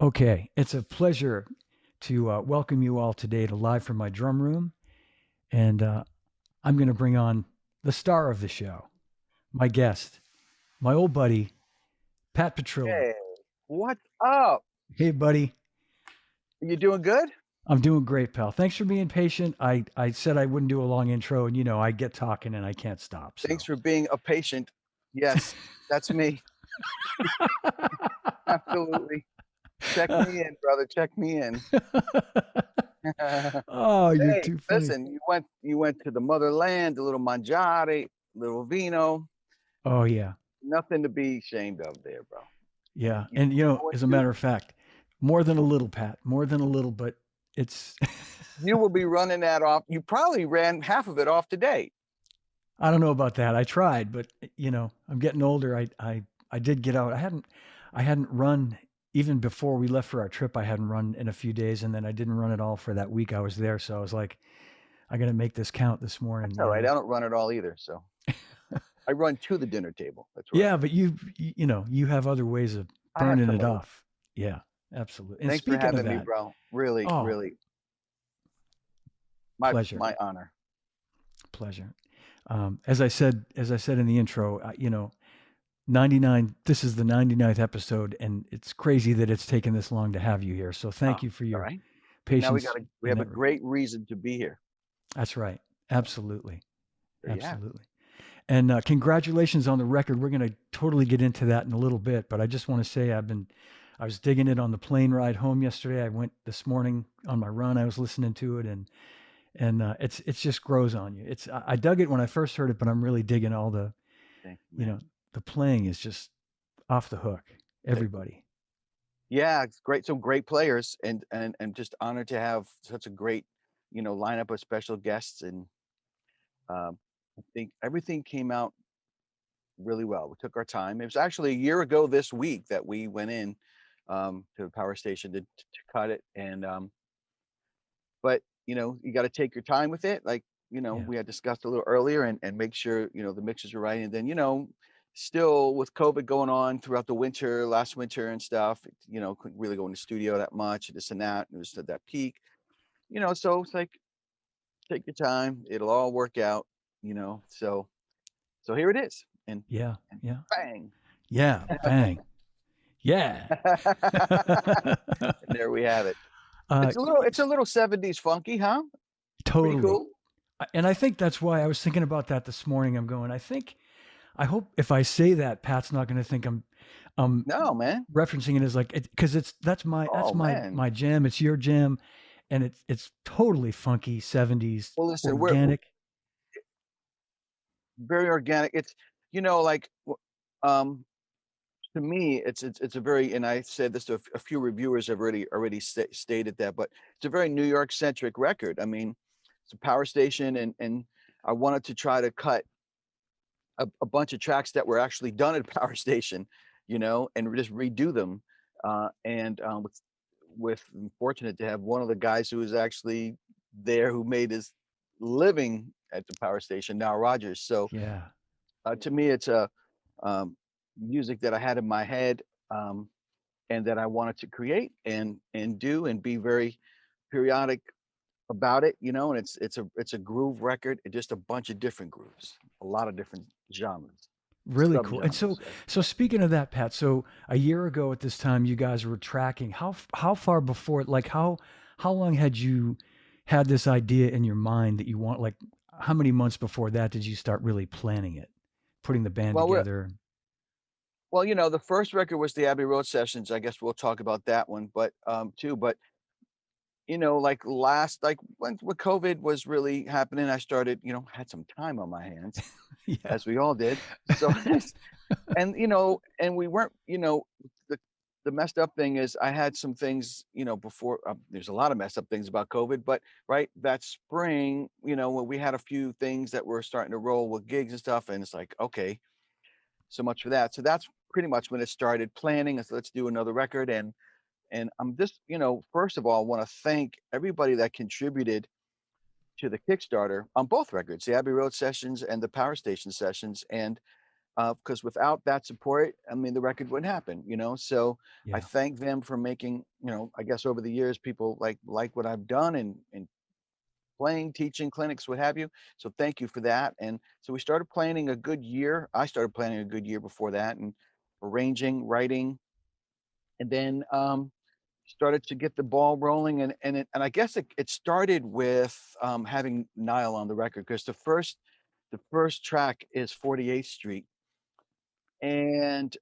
Okay, it's a pleasure to welcome you all today to Live from my drum room. And I'm going to bring on the star of the show, my guest, my old buddy, Pat Petrillo. Hey, what's up? Hey, buddy. You doing good? I'm doing great, pal. Thanks for being patient. I said I wouldn't do a long intro, and I get talking and I can't stop. Thanks So, for being a patient. Yes, that's me. Absolutely. Check me in, brother. Check me in. oh, you're Hey, too funny. listen, you went to the motherland, a little mangiare, little vino. Oh, yeah. Nothing to be ashamed of there, bro. And Yeah. you And, going as a to matter of fact, more than a little, Pat, more than a little, but it's. you will be running that off. You probably ran half of it off today. I don't know about that. I tried, but I'm getting older. I did get out. I hadn't run even before we left for our trip. I hadn't run in a few days, and then I didn't run at all for that week I was there. So I was like, I got to make this count this morning. That's all right. I don't run it all either, so I run to the dinner table. That's where I Yeah, run. but you have other ways of I have burning some it other. off. Yeah, absolutely. And Thanks for speaking of having me, that, bro. Really, oh, really, my pleasure, my honor. pleasure. As I said in the intro, 99, this is the 99th episode, and it's crazy that it's taken this long to have you here. So Oh, thank you for all your right. Now patience we in have a that regard. great reason to be here. That's right. Absolutely. There you have it. Absolutely. And congratulations on the record. We're going to totally get into that in a little bit, but I just want to say I was digging it on the plane ride home yesterday. I went this morning on my run. I was listening to it, and it's just grows on you. I dug it when I first heard it, but I'm really digging all Thank you, you know man. the playing is just off the hook. Thank you. Everybody. Yeah, it's great. Some great players, and just honored to have such a great, lineup of special guests. And I think everything came out really well. We took our time. It was actually a year ago this week that we went in to the power station to cut it. And but you got to take your time with it. Like Yeah. we had discussed a little earlier, and make sure the mixes are right. And then still with COVID going on throughout the winter, last winter and stuff, couldn't really go in the studio that much, this and that. It was at that peak, so it's like take your time, it'll all work out, so here it is. Yeah. And Yeah. bang. Yeah. Bang. Yeah. And there we have it. uh, It's a little 70s funky, huh? Pretty totally. cool. And I think that's why I was thinking about that this morning. I hope if I say that, Pat's not going to think I'm No, man. referencing it as like, because that's Oh man. my jam. It's your jam. And it's totally funky 70s Well, listen, we're organic. very organic. It's like um to me, it's a very, and I said this to a few reviewers have already stated that, but it's a very New York centric record. I mean, it's a power station, and I wanted to try to cut a bunch of tracks that were actually done at a power station, and just redo them. And with I'm fortunate to have one of the guys who was actually there who made his living at the power station, Nile Rodgers. So Yeah. to me, it's a music that I had in my head, and that I wanted to create and do and be very periodic about it, and it's a groove record, just a bunch of different grooves, a lot of different genres, Really cool. And so, subgenres. so speaking of that, Pat, so a year ago at this time, you guys were tracking. How far before, like how long had you had this idea in your mind that you want? Like, how many months before that did you start really planning it, putting the band Well, together? the first record was the Abbey Road sessions. I guess we'll talk about that one, but too. But like when COVID was really happening, I started, had some time on my hands, Yeah. as we all did. So and we weren't, the the messed up thing is I had some things, before, there's a lot of messed up things about COVID, but right that spring, when we had a few things that were starting to roll with gigs and stuff, and it's like, okay, so much for that. So that's pretty much when it started planning. Is let's do another record, and I'm just, first of all, want to thank everybody that contributed to the Kickstarter on both records, the Abbey Road sessions and the Power Station sessions, and because without that support, I mean, the record wouldn't happen, you know? So I Yeah. thank them for making, you know, I guess over the years, people like what I've done and playing, teaching clinics, what have you. So thank you for that. And so we started planning a good year. I started planning a good year before that and arranging, writing, and then started to get the ball rolling. And I guess it started with having Nile on the record because the first track is 48th Street, and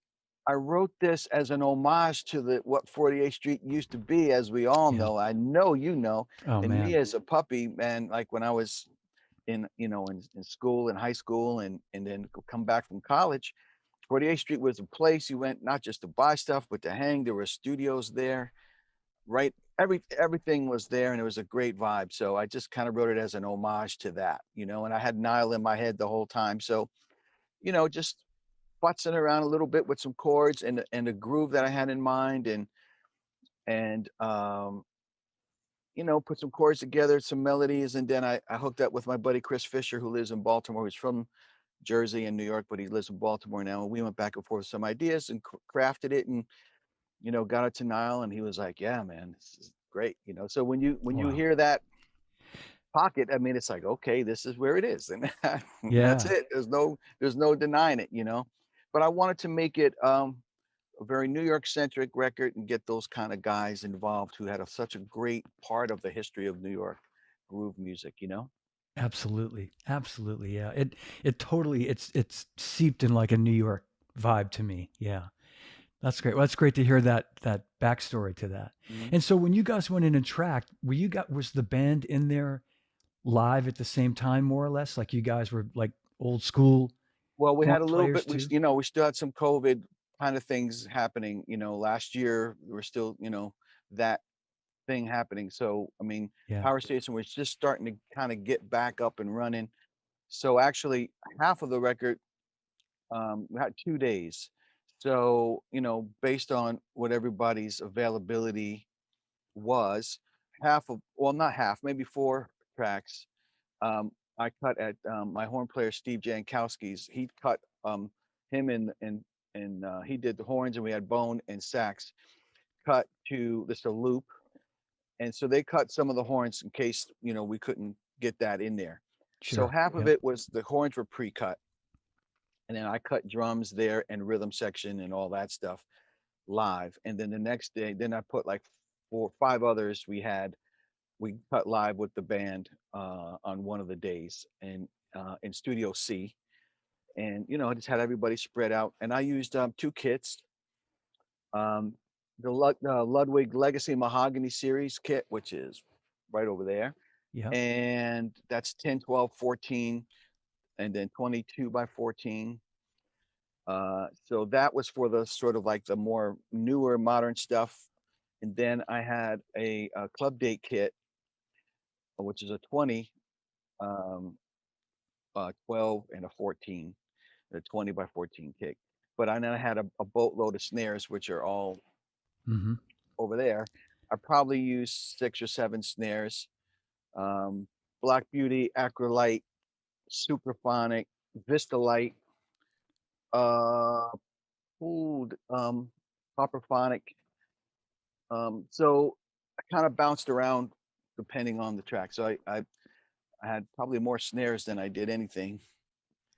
I wrote this as an homage to the what 48th Street used to be, as we all Yeah. know. I know you know, Oh and me man. as a puppy, man, like when I was in school, in high school, and then come back from college. 48th Street was a place you went not just to buy stuff, but to hang. There were studios there, right? Everything was there, and it was a great vibe. So I just kind of wrote it as an homage to that, and I had Nile in my head the whole time. So, just futzing around a little bit with some chords and a groove that I had in mind, and put some chords together, some melodies, and then I hooked up with my buddy Chris Fisher, who lives in Baltimore. He's from Jersey and New York, but he lives in Baltimore now. And we went back and forth with some ideas and crafted it, and got it to Nile, and he was like, "Yeah, man, this is great." So when you Wow. hear that pocket, I mean, it's like, okay, this is where it is, and that's Yeah. it. There's no denying it. But I wanted to make it a very New York centric record and get those kind of guys involved who had such a great part of the history of New York groove music. Absolutely. Absolutely. Yeah. It totally it's seeped in like a New York vibe to me. Yeah. That's great. Well, that's great to hear that backstory to that. Mhm. And so when you guys went in and tracked, was the band in there live at the same time more or less? Like you guys were like old school Well, we horn had a little players bit. too? We still had some COVID kind of things happening. Last year we were still, that thing happening. So, I mean, Yeah. Power Station was just starting to kind of get back up and running. So actually, half of the record, we had 2 days. So, based on what everybody's availability was, well, not half, maybe 4 tracks. Um, I cut at my horn player Steve Jankowski's. He cut him and he did the horns, and we had bone and sax cut to this a loop, and so they cut some of the horns in case we couldn't get that in there. So Sure. half of Yep. it was the horns were pre-cut, and then I cut drums there and rhythm section and all that stuff live. And then the next day, then I put like 4 5 others we cut live with the band on one of the days and in Studio C. And I just had everybody spread out. And I used 2 kits. Um, the Ludwig Legacy Mahogany Series kit, which is right over there, Yep. and that's 10, 12, 14, and then 22 by 14. So that was for the sort of like the more newer modern stuff. And then I had a club date kit, which is a 20, um, 12, and a 14, a 20 by 14 kick. But then I had a boatload of snares, which are all Mhm. over there. I probably used 6 or 7 snares. Um, Black Beauty, Acrolite, Supraphonic, Vistalite, uh, ooh, Copperphonic. So I kind of bounced around depending on the track. So I had probably more snares than I did anything.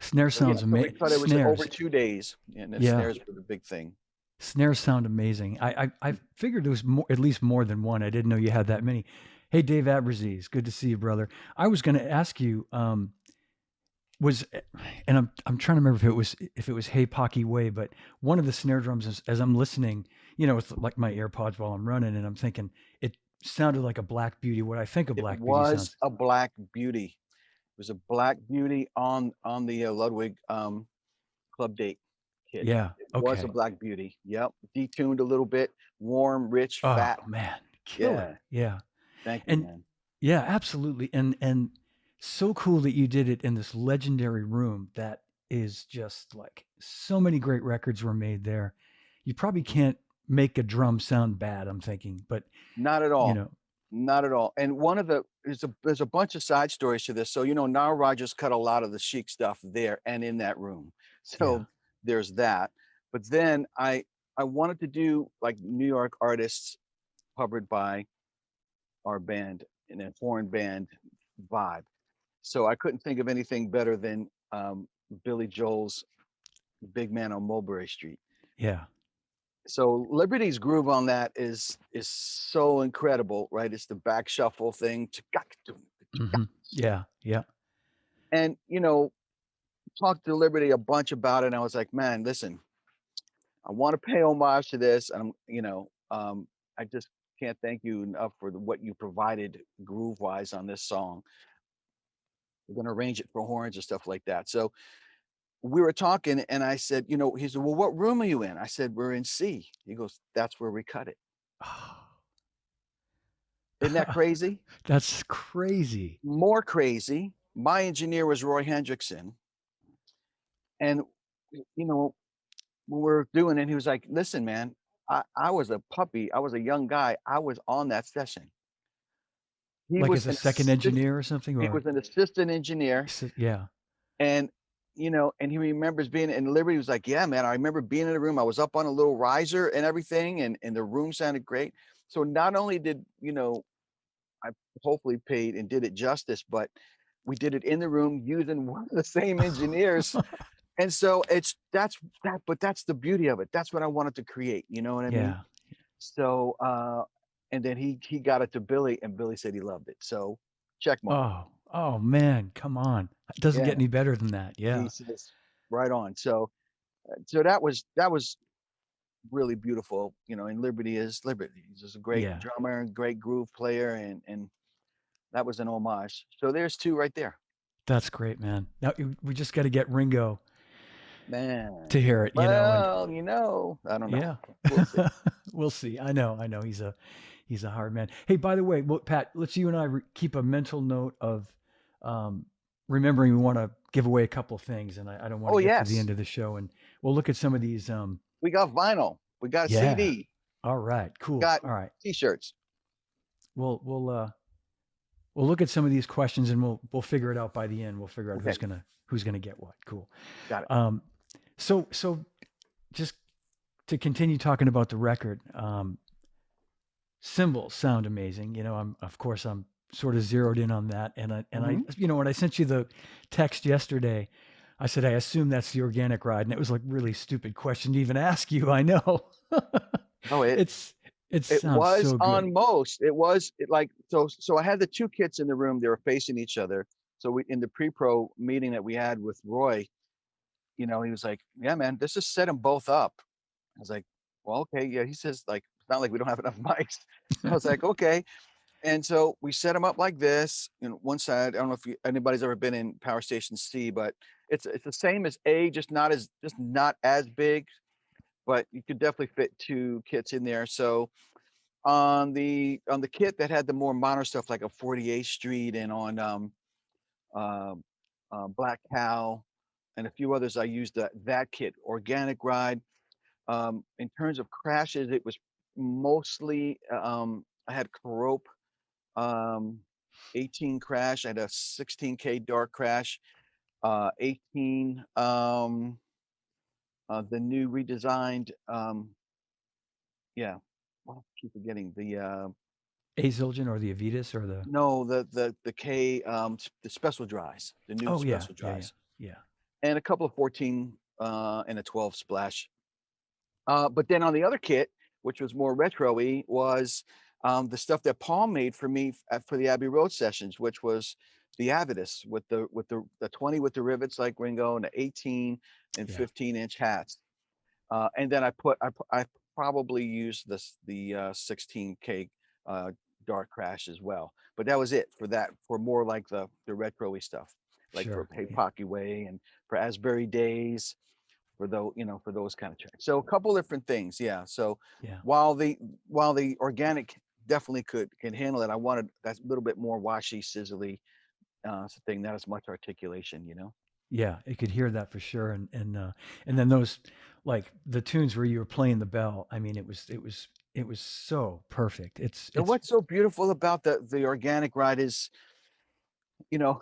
Snare So yeah, sounds so we cut it was over snares. 2 days, and the Yeah. snares were the big thing. Snares sound amazing. I figured there was more, at least more than one. I didn't know you had that many. Hey, Dave Abraziz, good to see you, brother. I was going to ask you, was, and I'm trying to remember if it was Hey Pocky Way, but one of the snare drums as I'm listening, it's like my AirPods while I'm running, and I'm thinking it sounded like a Black Beauty. What I think a It Black Beauty was sounds. a Black Beauty. It was a Black Beauty on the Ludwig Club Date kit. Yeah. It was a Okay. Black Beauty. Yep, detuned a little bit, warm, rich, Oh fat. man, killer. Yeah, Yeah. thank you, And man. yeah, absolutely. And so cool that you did it in this legendary room that is just like so many great records were made there. You probably can't make a drum sound bad, I'm thinking, but Not at you all. know, Not at all. And one of the there's a bunch of side stories to this. So Nile Rodgers cut a lot of the chic stuff there and in that room. yeah. So there's that. But then I wanted to do like New York artists covered by our band in a foreign band vibe. So I couldn't think of anything better than Billy Joel's Big Man on Mulberry Street. Yeah. So Liberty's groove on that is so incredible, right? It's the back shuffle thing. Yeah. Yeah. And you know, talked to Liberty a bunch about it, and I was like, man, listen, I want to pay homage to this, and I just can't thank you enough for what you provided groove wise on this song. We're gonna arrange it for horns and stuff like that. So we were talking, and I said, he said, well, what room are you in? I said, we're in C. He goes, that's where we cut it. Isn't that crazy? That's crazy. More crazy. My engineer was Roy Hendrickson, and you know, when we were doing it, he was like, listen, man, I was a puppy. I was a young guy. I was on that session. He Like was as a an second assist engineer or something, he or was an assistant engineer, yeah. and, and he remembers being in Liberty was like, "Yeah, man, I remember being in the room. I was up on a little riser and everything, and the room sounded great." So not only did, I hopefully paid and did it justice, but we did it in the room using one of the same engineers, and so that's the beauty of it. That's what I wanted to create, you know what I mean? Yeah. So, and then he got it to Billy, and Billy said he loved it. So, check mark. Oh, oh man, come on. It doesn't get Yeah, any better than that. he Yeah. says right on. So that was really beautiful, and Liberty is Liberty. He's just a great Yeah. drummer, great groove player, and that was an homage. So there's two right there. That's great, man. Now we just got to get Ringo Man, to hear it, and well, I don't know. yeah. We'll see. We'll see. I know he's a hard man. Hey, by the way, well, Pat, let's you and I keep a mental note of um, remembering we want to give away a couple things, and I don't want Oh to get to the yes, end of the show, and we'll look at some of these. we got vinyl. We got a Yeah. CD. All right. Cool. Got All right. T-shirts. We'll look at some of these questions, and we'll figure it out by the end. We'll figure out Okay, who's gonna get what. Cool. got it. Um, so just to continue talking about the record, cymbals sound amazing. I'm sort of zeroed in on that, and I Hmm. when I sent you the text yesterday, I said I assume that's the organic ride, and it was like really stupid question to even ask you. I know. Oh, it's it it sounds was so good. on most. It was like so. I had the two kits in the room. They were facing each other. So we in the pre-pro meeting that we had with Roy, he was like, "Yeah, man, let's just set them both up." I was like, "Well, okay, yeah." He says, like, "It's not like we don't have enough mics." I was like, "Okay." And so we set them up like this. One side. I don't know if anybody's ever been in Power Station C, but it's the same as A, just not as big, but you could definitely fit two kits in there. So on the kit that had the more modern stuff like a 48th Street and on uh, Black Cow and a few others, I used that kit. Organic Ride. In terms of crashes, it was mostly I had Carope 18 crash. I had a 16K dark crash. 18 the new redesigned yeah. Well, I keep forgetting A Zildjian or the Avitas or the no, the K, the special dries, the new oh yeah, special yeah, yeah, dries, yeah. and a couple of 14 and a 12 splash. But then on the other kit, which was more retro-y, was the stuff that Paul made for me for the Abbey Road sessions, which was the Avitus with the 20 with the rivets like Ringo and the 18 and Yeah, 15-inch hats. And then I probably used the 16K uh, dark crash as well. But that was it for that, for more like the retro-y stuff, like for sure. Pay Yeah, Pocky Way and for Asbury Days, for those kind of tracks. So a couple different things, yeah. So yeah, while the organic definitely can handle it, I wanted that little bit more washy, sizzly thing, not as much articulation. yeah. You could hear that for sure, and then those like the tunes where you were playing the bell. I mean, it was so perfect. And It's what's so beautiful about the organic ride is, you know,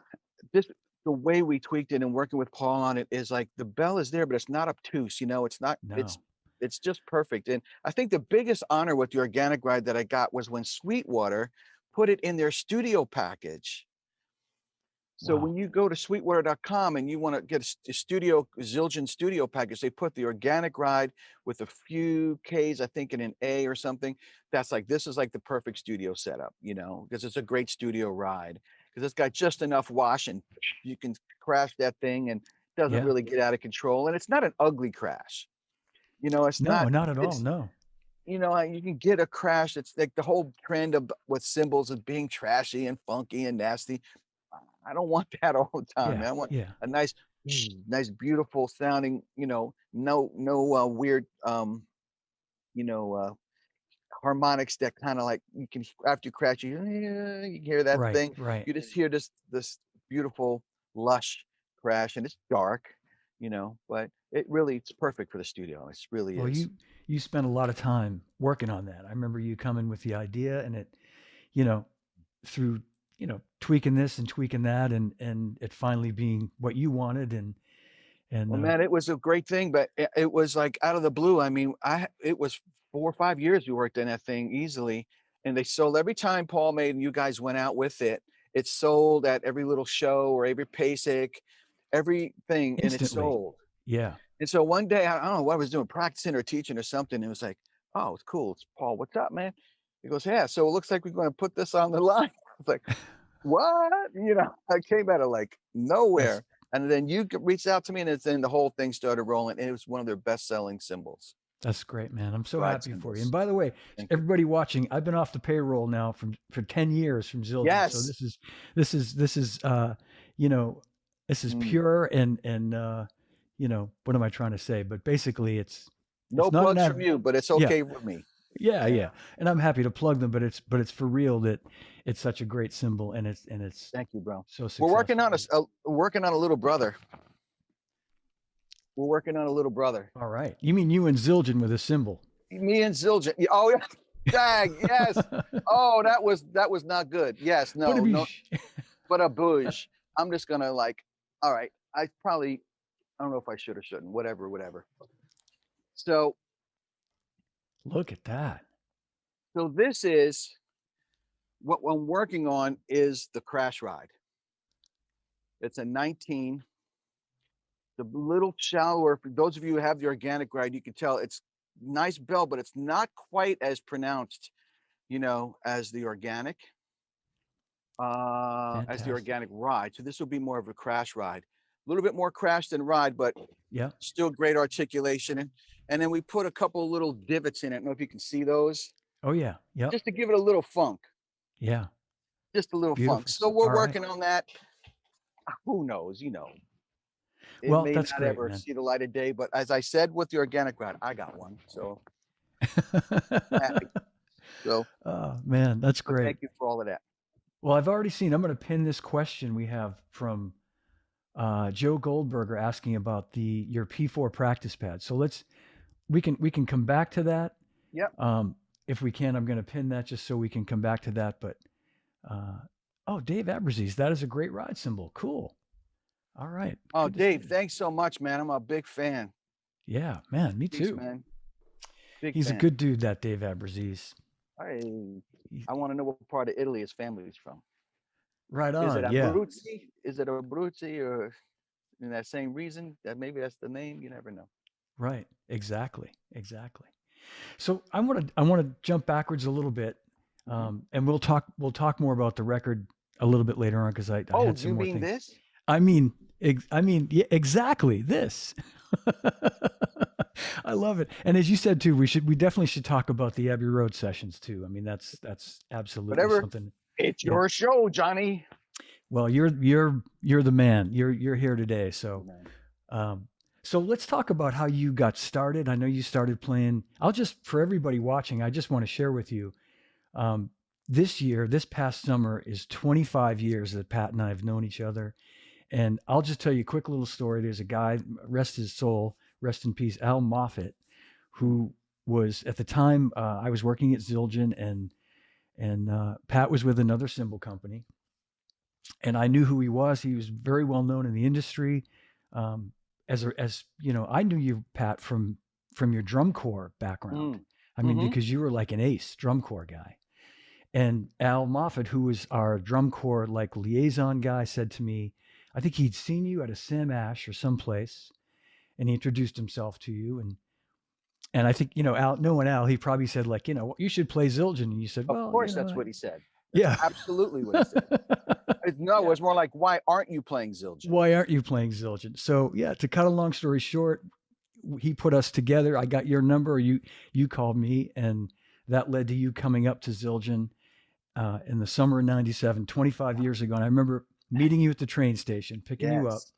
this. the way we tweaked it and working with Paul on it is like the bell is there, but it's not obtuse, it's not, No. it's just perfect. And I think the biggest honor with the organic ride that I got was when Sweetwater put it in their studio package. So Wow. when you go to sweetwater.com and you want to get a studio Zildjian studio package, they put the organic ride with a few Ks, I think in an A or something. That's like, this is like the perfect studio setup, because it's a great studio ride. Because it's got just enough wash and you can crash that thing and it doesn't Yeah. really get out of control. And it's not an ugly crash. It's No, not, not at all. it's, No. you can get a crash. It's like the whole trend of with cymbals of being trashy and funky and nasty. I don't want that all the time, Yeah. man. I want Yeah. a nice, nice, beautiful sounding, no weird, you know, uh, harmonics that kind of like you can after you crash, you hear that Right. thing. Right. You just hear this beautiful, lush crash, and it's dark, but it's perfect for the studio. It really Well, is. you spent a lot of time working on that. I remember you coming with the idea and it, you know, through, tweaking this and tweaking that and it finally being what you wanted and Well, man, it was a great thing, but it was like out of the blue. I mean, it was 4 or 5 years we worked on that thing easily, and they sold every time Paul made and you guys went out with it. It sold at every little show or every PASIC, everything, and it instantly. sold. Yeah. And so one day, I don't know what I was doing, practicing or teaching or something. And it was like, oh, it's cool. It's Paul. What's up, man? He goes, yeah. So it looks like we're going to put this on the line. I was like, what? I came out of like That's nowhere. And then you reached out to me, and then the whole thing started rolling. And it was one of their best-selling symbols, that's great, man. I'm so ride happy for you. And cymbals. by the way, Thank you. everybody watching, I've been off the payroll now for 10 years from Zildjian. So Yes. this is you know, this is Mm. pure and what am I trying to say? But basically No it's not an plugs from ad. you, but it's Yeah. okay with me. Yeah, Yeah. yeah. And I'm happy to plug them, but it's for real that it's such a great symbol and it's Thank you, bro. so We're working successful. on working on a little brother. We're working on a little brother. All right. You mean you and Zildjian with a symbol? Me and Zildjian. Oh yeah. Dag, yes. Oh, that was not good. Yes, But no, no, but a bouge. I'm just gonna like, all right. I don't know if I should or shouldn't. Whatever, whatever. So look at that. so this is what I'm working on is the crash ride. It's a 19, the little shallower. For those of you who have the organic ride, you can tell it's nice bell, but it's not quite as pronounced, as the organic. As the Fantastic. organic ride. So this will be more of a crash ride. A little bit more crash than ride, but Yeah. still great articulation. And then we put a couple of little divots in it. I don't know if you can see those, Oh yeah. Yep. just to give it a little funk, Yeah. just a little funk. Beautiful. So we're All right. working on that. Who knows? It Well, may that's not great, ever man. see the light of day, but as I said with the organic ride, I got one. So I'm happy. So, Oh, man, that's but great. thank you for all of that. Well, I've already seen. I'm going to pin this question we have from Joe Goldberger asking about your P4 practice pad. So we can come back to that. Yep. If we can, I'm going to pin that just so we can come back to that. But uh, oh, Dave Abraziz, that is a great ride symbol. Cool. All right. Oh, Good to see Dave, you. thanks so much, man. I'm a big fan. Yeah, man, me Peace, too. man. Big He's a fan. good dude, that Dave Abraziz. He- I want to know what part of Italy his family is from. Right Is it on. Yeah. Abruzzi? Is it Abruzzi, or in that same reason that maybe that's the name? You never know. Right. Exactly. Exactly. So I want to jump backwards a little bit, Mhm. and we'll talk more about the record a little bit later on because I Oh, had some you more mean things. this? I mean, yeah, exactly this. I love it. And as you said too, we definitely should talk about the Abbey Road sessions too. I mean, that's absolutely Whatever. something. It's Yeah. your show, Johnny. Well, you're the man. You're here today. So, Man. um, so let's talk about how you got started. I know you started playing. For everybody watching, I just want to share with you. Um, this past summer is 25 years that Pat and I have known each other. And I'll just tell you a quick little story. There's a guy, rest his soul, rest in peace, Al Moffat, who was at the time I was working at Zildjian and Pat was with another cymbal company. and I knew who he was. He was very well known in the industry. Um, as you know, I knew you, Pat, from your drum corps background. Mm. I mean, Hmm. because you were like an ace drum corps guy. And Al Moffat, who was our drum corps like liaison guy, said to me, I think he'd seen you at a Sam Ash or someplace, and he introduced himself to you. And I think, you know, Al, knowing Al, he probably said, like, you know, you should play Zildjian. And you said, Of well, you course, know, that's what he said. That's yeah. absolutely what he said. No, Yeah. it's more like, why aren't you playing Zildjian? Why aren't you playing Zildjian? So yeah, to cut a long story short, he put us together. I got your number. You called me, and that led to you coming up to Zildjian in the summer of '97, 25 years ago. And I remember meeting you at the train station, picking you up, Yes.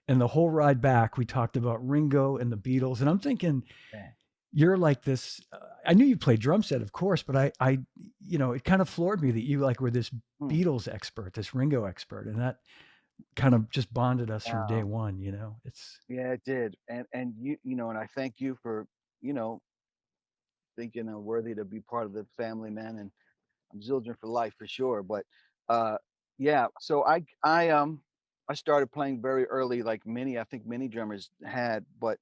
and the whole ride back, we talked about Ringo and the Beatles. And I'm thinking, Man. you're like this. I knew you played drum set, of course, but you know, it kind of floored me that you like were this Hmm. Beatles expert, this Ringo expert, and that kind of just bonded us from day Wow. one. You know, it's Yeah, it did. And you know, and I thank you for, you know, thinking I'm worthy to be part of the family, man. And I'm Zildjian for life for sure. But uh yeah, so I started playing very early, like many, I think many drummers had, but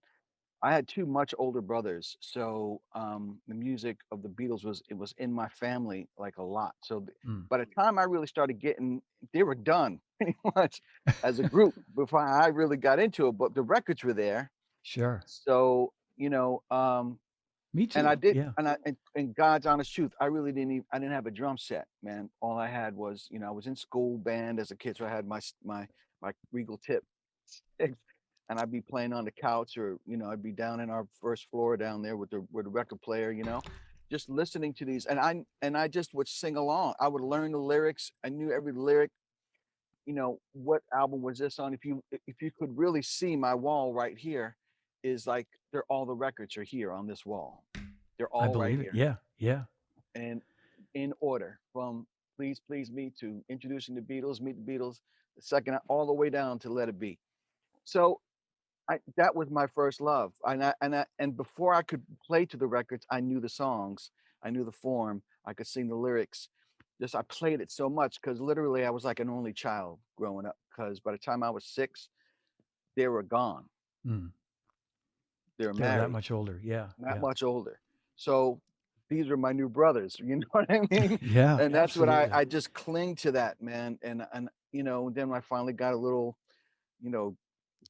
I had two much older brothers. So the music of the Beatles was in my family like a lot. So mm. by the time I really started getting, they were done pretty much as a group before I really got into it, but the records were there. Sure. So, you know, Me and I too. did, Yeah. and and God's honest truth, I really didn't even, I didn't have a drum set, man. All I had was, you know, I was in school band as a kid, so I had my Regal tip sticks, and I'd be playing on the couch, or you know, I'd be down in our first floor down there with the record player, you know, just listening to these, and I just would sing along. I would learn the lyrics. I knew every lyric. You know, what album was this on? If you could really see my wall right here, is like they're all the records are here on this wall. They're I all right believe it. here, Yeah. Yeah. and in order from "Please Please Me" to "Introducing the Beatles," "Meet the Beatles," the second all the way down to "Let It Be." So that was my first love, and before I could play to the records, I knew the songs, I knew the form, I could sing the lyrics. Just I played it so much because literally I was like an only child growing up. Because by the time I was 6, they were gone. Mm. They were They were that married, much older. Yeah. not Yeah. much older. So these are my new brothers. You know what I mean? Yeah. And that's what Absolutely. I just cling to that, man. And you know, then I finally got a little, you know,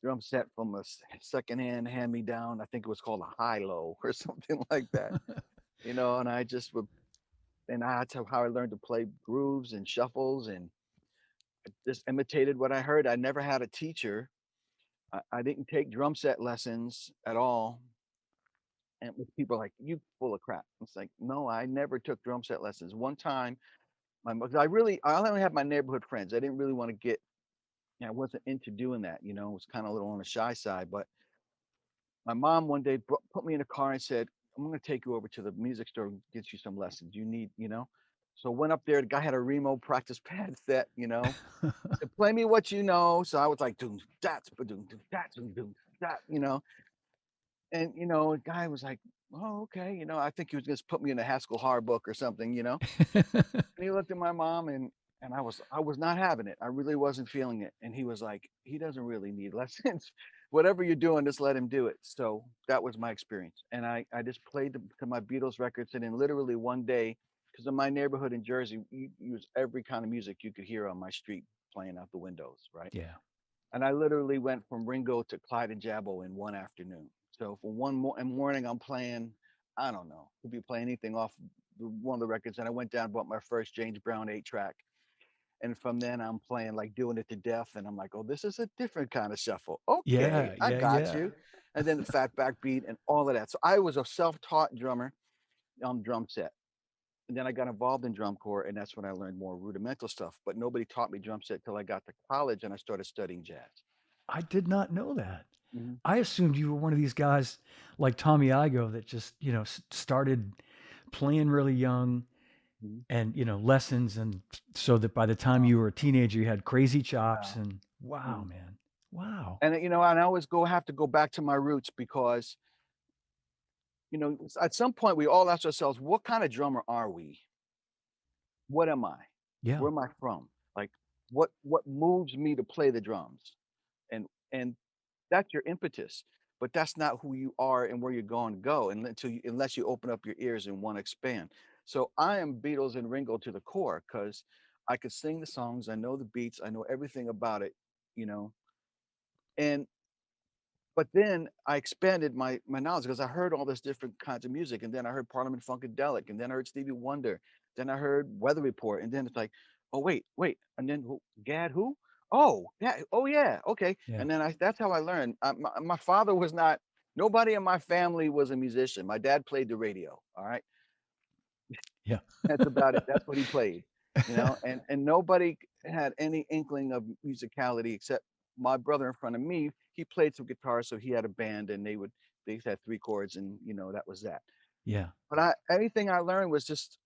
drum set from a secondhand hand me down. I think it was called a high low or something like that. You know, and I just would, and that's how I learned to play grooves and shuffles, and just imitated what I heard. I never had a teacher. I didn't take drum set lessons at all. And with people are like, you full of crap. It's like, no, I never took drum set lessons. One time, I only had my neighborhood friends. I didn't really want to get, I wasn't into doing that. You know, it was kind of a little on the shy side. But my mom one day put me in a car and said, I'm going to take you over to the music store and get you some lessons. You need, you know. So went up there. The guy had a Remo practice pad set, you know. Said, play me what you know. So I was like, doom, that's, doom, that's, doom, that, you know. And, you know, the guy was like, oh, okay. You know, I think he was going to put me in a Haskell Hard book or something, you know. And he looked at my mom, and I was not having it. I really wasn't feeling it. And he was like, he doesn't really need lessons. Whatever you're doing, just let him do it. So that was my experience. And I just played to my Beatles records. And then literally one day, because in my neighborhood in Jersey, you use every kind of music you could hear on my street playing out the windows, right? Yeah. And I literally went from Ringo to Clyde and Jabbo in one afternoon. So for morning, I'm playing, I don't know, could be playing anything off one of the records. And I went down and bought my first James Brown 8 track. And from then I'm playing like doing it to death. And I'm like, oh, this is a different kind of shuffle. Okay, Yeah. I Yeah. got Yeah. you. And then the fat back beat and all of that. So I was a self-taught drummer on drum set. And then I got involved in drum corps, and that's when I learned more rudimental stuff. But nobody taught me drum set till I got to college and I started studying jazz. I did not know that. Mhm. I assumed you were one of these guys like Tommy Igoe that just, you know, started playing really young Mhm. and, you know, lessons. And so that by the time you were a teenager, you had crazy chops Wow. and wow, Mhm. man. Wow. And, you know, and I always have to go back to my roots because, you know, at some point we all ask ourselves, what kind of drummer are we? What am I? Yeah. Where am I from? Like, what moves me to play the drums, and that's your impetus. But that's not who you are and where you're going to go unless you open up your ears and want to expand. So I am Beatles and Ringo to the core because I could sing the songs, I know the beats, I know everything about it, you know. And but then I expanded my knowledge because I heard all this different kinds of music, and then I heard Parliament Funkadelic, and then I heard Stevie Wonder, then I heard Weather Report, and then it's like, oh wait, and then Gad who? Oh yeah, oh yeah, okay. Yeah. And then that's how I learned. My father was not. Nobody in my family was a musician. My dad played the radio. All right, Yeah. that's about it. That's what he played, and nobody had any inkling of musicality except my brother in front of me. He played some guitar, so he had a band, and they had 3 chords, and, that was that. Yeah. But anything I learned was just,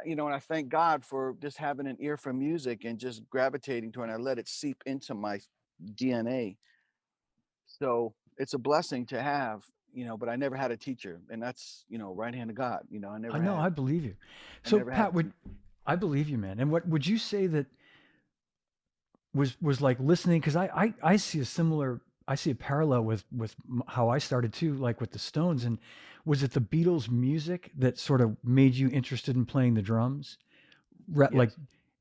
and I thank God for just having an ear for music and just gravitating to it, and I let it seep into my DNA. So, it's a blessing to have, but I never had a teacher, and that's, right hand of God, I know, I believe you. I So never had a Pat, would teacher. I believe you, man. And what would you say that was like listening? Because I see a similar, I see a parallel with how I started too, like with the Stones. And was it the Beatles' music that sort of made you interested in playing the drums? Like,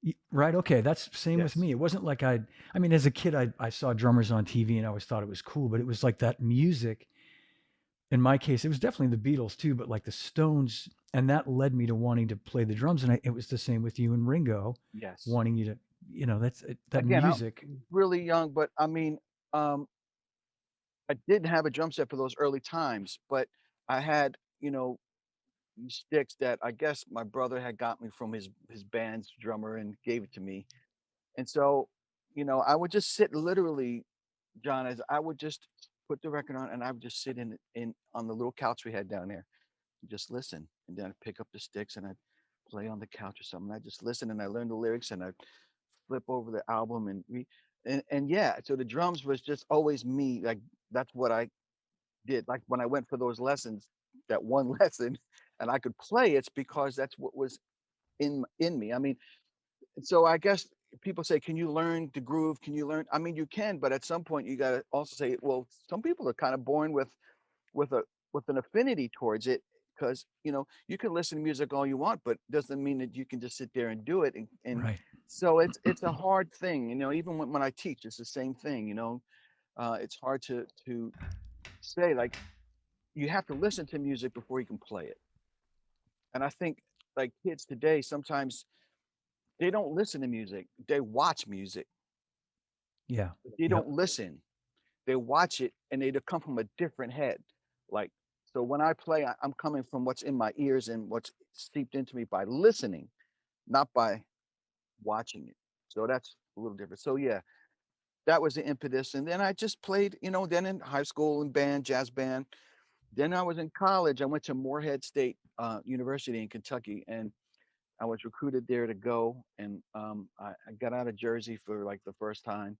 Yes, right? Okay, that's same with yes. me. It wasn't like I mean, as a kid, I saw drummers on TV and I always thought it was cool, but it was like that music. In my case, it was definitely the Beatles too, but like the Stones, and that led me to wanting to play the drums. And it was the same with you and Ringo, Yes. wanting you to, that's that Again, I'm music. really young, but I mean, I didn't have a drum set for those early times, but I had, these sticks that I guess my brother had got me from his band's drummer and gave it to me. And so, I would just sit literally, John, as I would just put the record on and I would just sit in on the little couch we had down there and just listen. And then I'd pick up the sticks and I'd play on the couch or something. I just listen and I learned the lyrics and I flip over the album and yeah, so the drums was just always me. Like that's what I did. Like when I went for those lessons, that one lesson, and I could play, it's because that's what was in me. I mean, so I guess people say, "Can you learn the groove? Can you learn?" I mean, you can, but at some point you got to also say, well, some people are kind of born with a with an affinity towards it because you can listen to music all you want, but doesn't mean that you can just sit there and do it. And Right. so it's a hard thing, even when I teach, it's the same thing. It's hard to say like you have to listen to music before you can play it. And I think like kids today sometimes they don't listen to music, they watch music. Yeah. They Yep. don't listen. They watch it and they come from a different head. Like, so when I play, I'm coming from what's in my ears and what's seeped into me by listening, not by watching it. So that's a little different. So yeah, that was the impetus. And then I just played, then in high school in band, jazz band. Then I was in college. I went to Morehead State University in Kentucky, and I was recruited there to go. And I got out of Jersey for like the first time.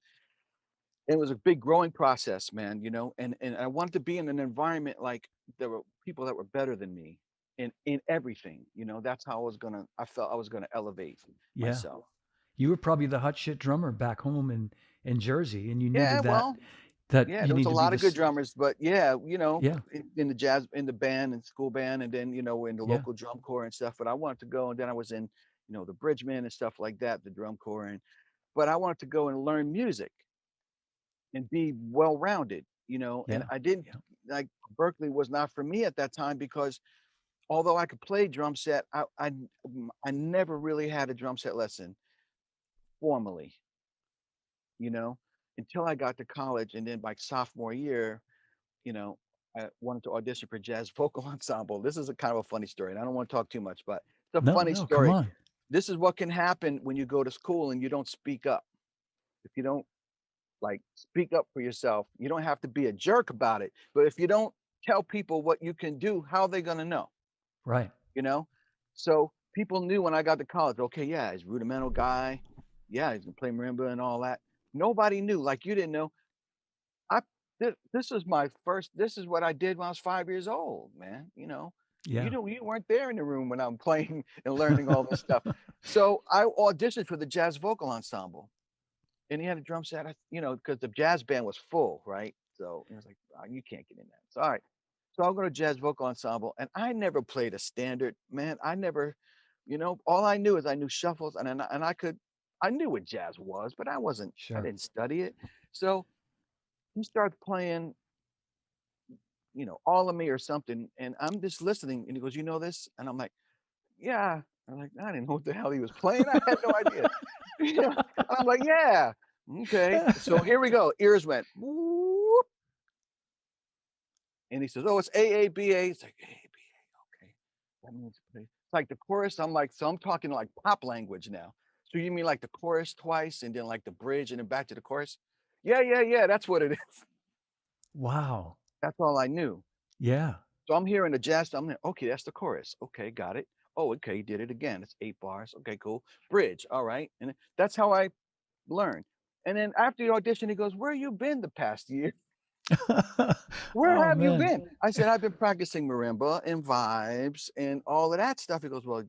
It was a big growing process, man, and I wanted to be in an environment like there were people that were better than me in everything, that's how I felt I was gonna elevate Yeah. myself. You were probably the hot shit drummer back home in Jersey, and you Yeah, needed well, that yeah, you there was need a to be lot of good this. drummers, but yeah, Yeah. in the jazz in the band and school band and then, in the Yeah. local drum corps and stuff, but I wanted to go and then I was in, the Bridgeman and stuff like that, the drum corps but I wanted to go and learn music and be well-rounded, and Yeah. I didn't Yeah. like Berkeley was not for me at that time because although I could play drum set, I never really had a drum set lesson formally, you know, until I got to college and then by sophomore year, you know, I wanted to audition for jazz vocal ensemble. This is a kind of a funny story, and I don't want to talk too much, but it's a No, funny no, come story. on. This is what can happen when you go to school and you don't speak up. If you don't like speak up for yourself, you don't have to be a jerk about it. But if you don't tell people what you can do, how are they going to know? Right. You know? So people knew when I got to college, okay, yeah, he's a rudimental guy. Yeah, he's gonna play marimba and all that. Nobody knew, like you didn't know. I this is my first this is what I did when I was 5 years old, man. Yeah. You weren't there in the room when I'm playing and learning all this stuff. So I auditioned for the jazz vocal ensemble. and he had a drum set, because the jazz band was full, right? So, he was like, "Oh, you can't get in that." So, alright. So, I'll go to jazz vocal ensemble, and I never played a standard, man. I never all I knew is I knew shuffles, and I knew what jazz was, but I Sure. didn't study it. So, he starts playing, All of Me or something, and I'm just listening, and he goes, "You know this?" And I'm like, "Yeah." I'm like, I didn't know what the hell he was playing. I had no idea. Yeah. I'm like, "Yeah. Okay." So here we go. Ears went, "Whoop," and he says, "Oh, it's AABA." It's like, "AABA, okay. That means it's like the chorus." I'm like, so I'm talking like pop language now. "So you mean like the chorus twice and then like the bridge and then back to the chorus?" "Yeah, yeah, yeah. That's what it is." Wow. That's all I knew. Yeah. So I'm hearing the jazz. I'm like, "Okay, that's the chorus. Okay, got it. Oh, okay, he did it again. It's 8 bars. Okay, cool. Bridge. All right." And that's how I learned. And then after the audition, he goes, "Where you been the past year? Where Oh, have you man. been?" I said, "I've been practicing marimba and vibes and all of that stuff." He goes, "Well,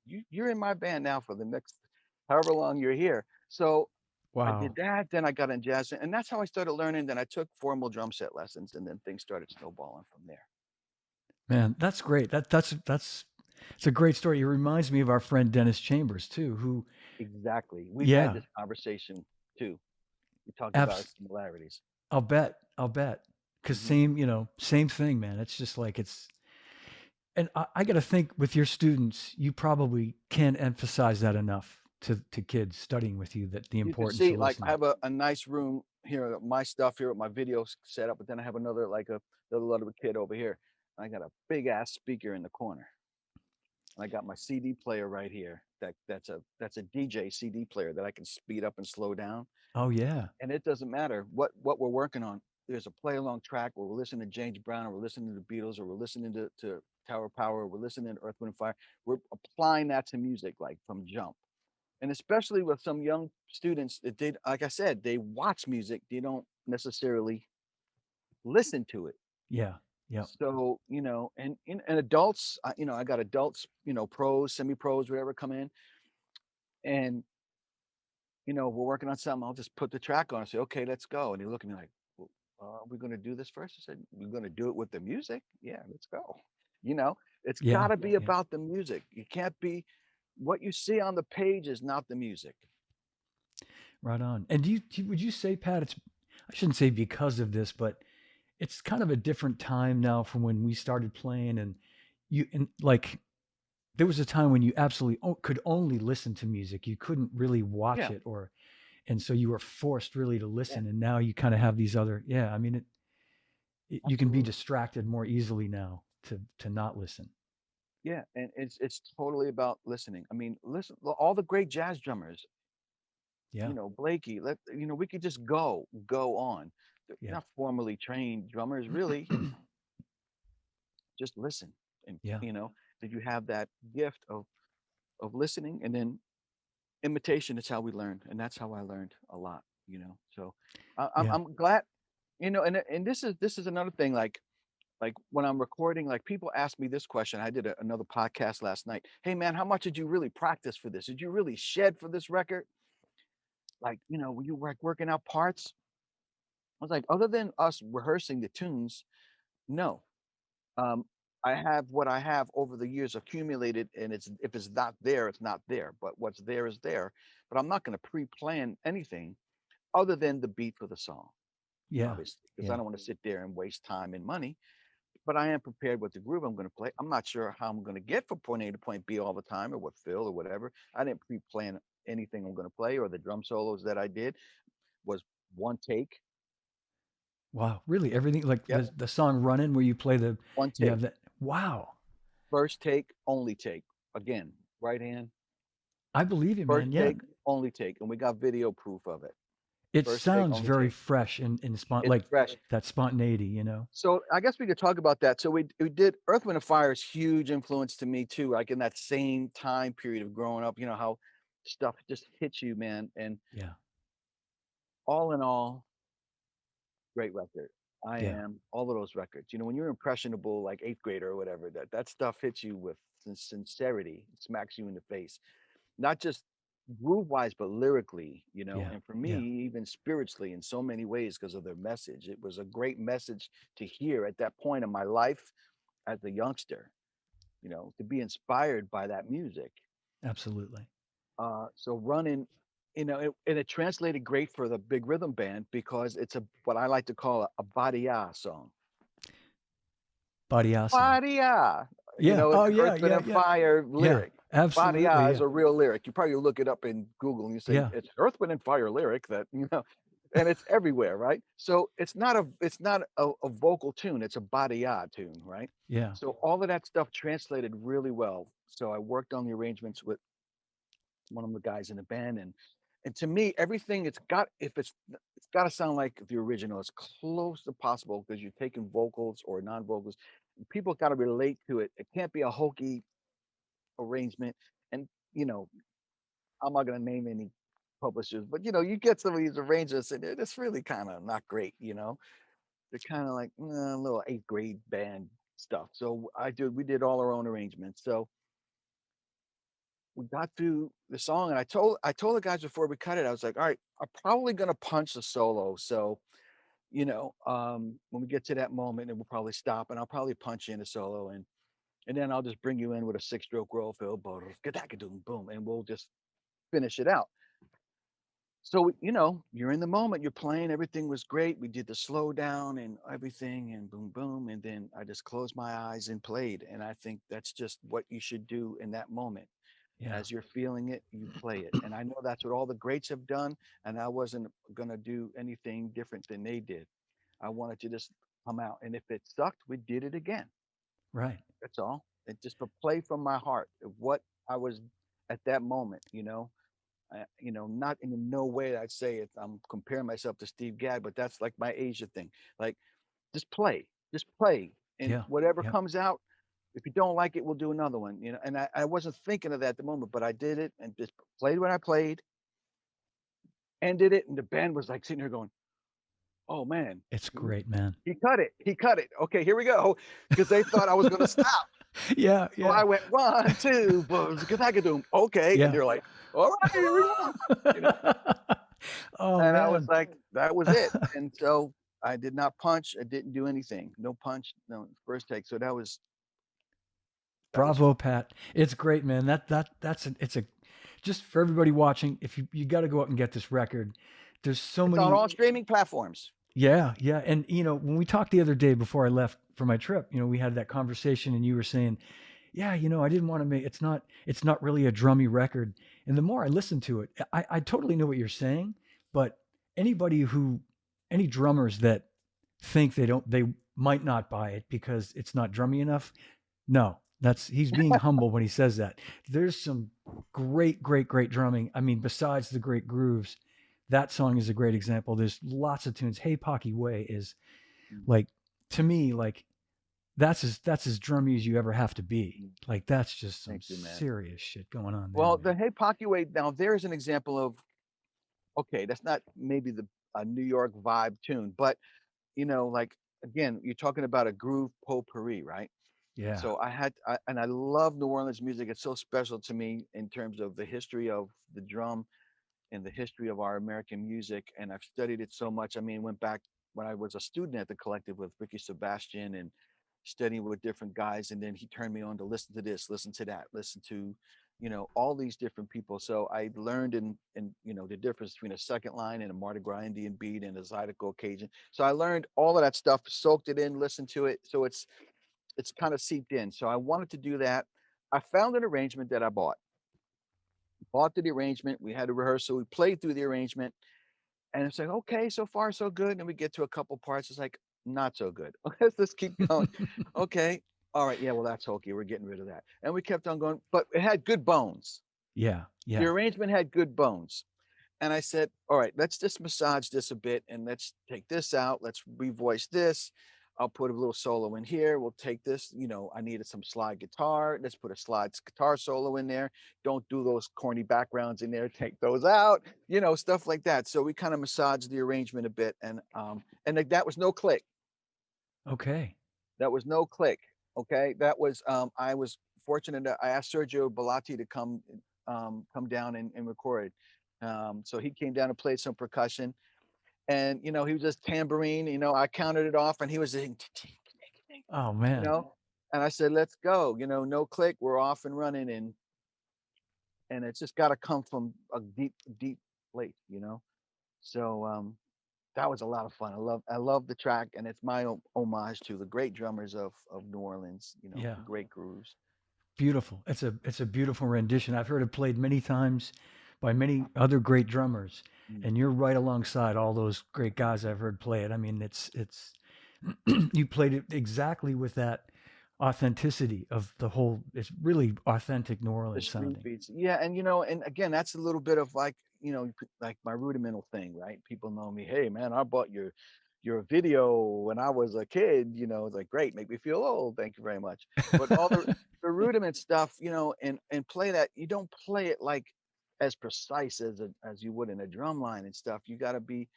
you're in my band now for the next however long you're here." So I did Wow. that. Then I got in jazz, and that's how I started learning. Then I took formal drum set lessons, and then things started snowballing from there. Man, that's great. That's it's a great story. It reminds me of our friend Dennis Chambers too, who Exactly. We've had yeah, this conversation too. We talked about our abs similarities. I'll bet. I'll bet. 'Cause Mhm. same, same thing, man. It's just like it's and I gotta think with your students, you probably can't emphasize that enough to kids studying with you that the You can importance see, of like, I listening. have a nice room here, my stuff here with my videos set up, but then I have another, like, a little kid over here. I got a big ass speaker in the corner. And I got my CD player right here. That's a DJ CD player that I can speed up and slow down. Oh, yeah. And it doesn't matter what we're working on. There's a play along track where we're listening to James Brown, or we're listening to the Beatles, or we're listening to Tower Power, or we're listening to Earth, Wind and Fire. We're applying that to music like from jump. And especially with some young students that did, like I said, they watch music, they don't necessarily listen to it. Yeah. Yep. So, and adults, I got adults, pros, semi-pros, whatever come in, and we're working on something. I'll just put the track on and say, "Okay, let's go." And they look at me like, "Well, are we going to do this first?" I said, "We're going to do it with the music. Yeah, let's go." You know, it's got Yeah. to be Yeah. about the music. You can't be what you see on the page is not the music. Right on. And would you say, Pat, it's I shouldn't say because of this, but it's kind of a different time now from when we started playing and like there was a time when you absolutely could only listen to music. You couldn't really watch Yeah, it and so you were forced really to yeah, listen and now you kind of have these other I mean you can be absolutely. distracted more easily now to not listen. Yeah, and it's totally about listening. I mean, listen, all the great jazz drummers, Yeah. Blakey, we could just go on. They're Yeah. not formally trained drummers, really. Just listen, and Yeah. that you have that gift of listening, and then imitation is how we learn, and that's how I learned a lot. So Yeah. I'm glad, and this is another thing. Like when I'm recording, like people ask me this question. I did another podcast last night. "Hey man, how much did you really practice for this? Did you really shed for this record? Like, were you working out parts?" I was like, "Other than us rehearsing the tunes, no. Um, I have what I have over the years accumulated, and if it's not there, it's not there. But what's there is there. But I'm not going to pre-plan anything other than the beat for the song, Yeah. obviously, because I Yeah. don't want to sit there and waste time and money. But I am prepared with the groove I'm gonna play. I'm not sure how I'm gonna get from point A to point B all the time, or what fill or whatever. I didn't pre-plan anything I'm gonna play, or the drum solos that I did was one take. Wow. Really everything like Yep, the song Running where you play one you take. have that. Wow. First take, only take. Again, right hand, I believe you, first man. Yeah. take, only take, and we got video proof of it. It First take, sounds only very take. fresh and It's like fresh. that spontaneity. So I guess we could talk about that. So we did Earth, Wind& and Fire is huge influence to me too, like in that same time period of growing up, how stuff just hits you, man, and Yeah. all in all, great record. I Yeah. am all of those records. When you're impressionable, like 8th grader or whatever, that stuff hits you with sincerity. It smacks you in the face. Not just groove wise, but lyrically, you know, Yeah. and for me, Yeah. even spiritually in so many ways because of their message. It was a great message to hear at that point in my life as a youngster, you know, to be inspired by that music. Absolutely. So running, you know, and it translated great for the big rhythm band because it's a what I like to call a Badia song. Body song. Badia, you Yeah. know, Oh it's yeah. Earth, Wind, Yeah. and Yeah. Fire Yeah. lyric. Absolutely. Badia is Yeah. a real lyric. You probably look it up in Google and you say Yeah. it's Earth, Wind, and Fire lyric that you know, and it's everywhere, right? So it's not a vocal tune. It's a Badia tune, right? Yeah. So all of that stuff translated really well. So I worked on the arrangements with one of the guys in the band, and to me, everything it's got to sound like the original as close as possible because you're taking vocals or non-vocals. People got to relate to it. It can't be a hokey arrangement. And you know, I'm not going to name any publishers, but you know, you get some of these arrangements and it's really kind of not great. You know, they're kind of like a little eighth grade band stuff. So we did all our own arrangements. So we got through the song and I told the guys before we cut it, I was like, all right, I'm probably gonna punch the solo. So, you know, when we get to that moment, then we'll probably stop and I'll probably punch in a solo and then I'll just bring you in with a six-stroke roll fill, boom, and we'll just finish it out. So, you know, you're in the moment, you're playing, everything was great. We did the slow down and everything and boom, boom. And then I just closed my eyes and played. And I think that's just what you should do in that moment. Yeah. As you're feeling it, you play it. And I know that's what all the greats have done. And I wasn't going to do anything different than they did. I wanted to just come out. And if it sucked, we did it again. Right. That's all. It's just a play from my heart of what I was at that moment, you know. You know, not in no way I'd say it. I'm comparing myself to Steve Gadd, but that's like my Asia thing. Like, just play, and Yeah. whatever Yeah. comes out, if you don't like it, we'll do another one, you know, and I wasn't thinking of that at the moment, but I did it and just played what I played, ended it, and the band was, like, sitting there going, "Oh, man, It's he great, man. he cut it, he cut it. Okay, here we go," because they thought I was gonna stop. Yeah. So I Yeah. went, 1, 2, boom, skadagadoo, okay, and Yeah. they're like, "All right, here we go," you know, Oh and I was man. like, "That was it," and so I did not punch, I didn't do anything, no punch, no first take, so that was Bravo, fun. Pat. It's great, man. It's a just for everybody watching. If you got to go out and get this record. There's so It's on many. all streaming platforms. Yeah, yeah. And when we talked the other day before I left for my trip, we had that conversation, and you were saying, yeah, I didn't want to make it's not really a drummy record. And the more I listened to it, I totally know what you're saying, but anybody who any drummers that think they might not buy it because it's not drummy enough, no. He's being humble when he says that. There's some great, great, great drumming. I mean, besides the great grooves, that song is a great example. There's lots of tunes. Hey Pocky Way is Mm, like, to me, like that's as drummy as you ever have to be. mm. Like that's just some Thank you, man. serious shit going on there, Well, the man. Hey Way now there's an example of okay, that's not maybe the a New York vibe tune, but, you know, like, again, you're talking about a groove potpourri, right? Yeah. So and I love New Orleans music, it's so special to me in terms of the history of the drum and the history of our American music, and I've studied it so much. I mean, went back when I was a student at the collective with Ricky Sebastian and studying with different guys, and then he turned me on to listen to this, listen to that, listen to, you know, all these different people. So I learned in you know the difference between a second line and a Mardi Gras Indian beat and a Zydeco Cajun. So I learned all of that stuff, soaked it in, listened to it. So it's kind of seeped in. So I wanted to do that. I found an arrangement that I bought the arrangement. We had a rehearsal. We played through the arrangement, and it's like, okay, so far so good. And we get to a couple parts. It's like not so good. Let's keep going. Okay, all right, yeah, well that's hokey. We're getting rid of that. And we kept on going, but it had good bones. Yeah. The Yeah. arrangement had good bones. And I said, all right, let's just massage this a bit and let's take this out. Let's revoice this. I'll put a little solo in here. We'll take this. You know, I needed some slide guitar. Let's put a slide guitar solo in there. Don't do those corny backgrounds in there. Take those out. You know, stuff like that. So we kind of massaged the arrangement a bit, and like, that was no click. Okay. That was no click. Okay, that was I was fortunate. I asked Sergio Bellotti to come come down and record. So he came down and played some percussion, and he was just tambourine. I counted it off, and he was saying, Oh you man. know, and I said, "Let's go." No click, we're off and running, and it's just got to come from a deep, deep place. So that was a lot of fun. I love the track, and it's my homage to the great drummers of New Orleans. Yeah. The great grooves. Beautiful. It's a beautiful rendition. I've heard it played many times by many other great drummers, Mm. and you're right alongside all those great guys I've heard play it. I mean, it's you played it exactly with that authenticity of the whole. It's really authentic New The Orleans street sounding. beats. Yeah, and again, that's a little bit of like, like my rudimental thing, right? People know me, "Hey man, I bought your video when I was a kid," it's like, "Great, make me feel old. Thank you very much." But all the rudiment stuff, and play that, you don't play it like as precise as you would in a drum line and stuff. You got to be,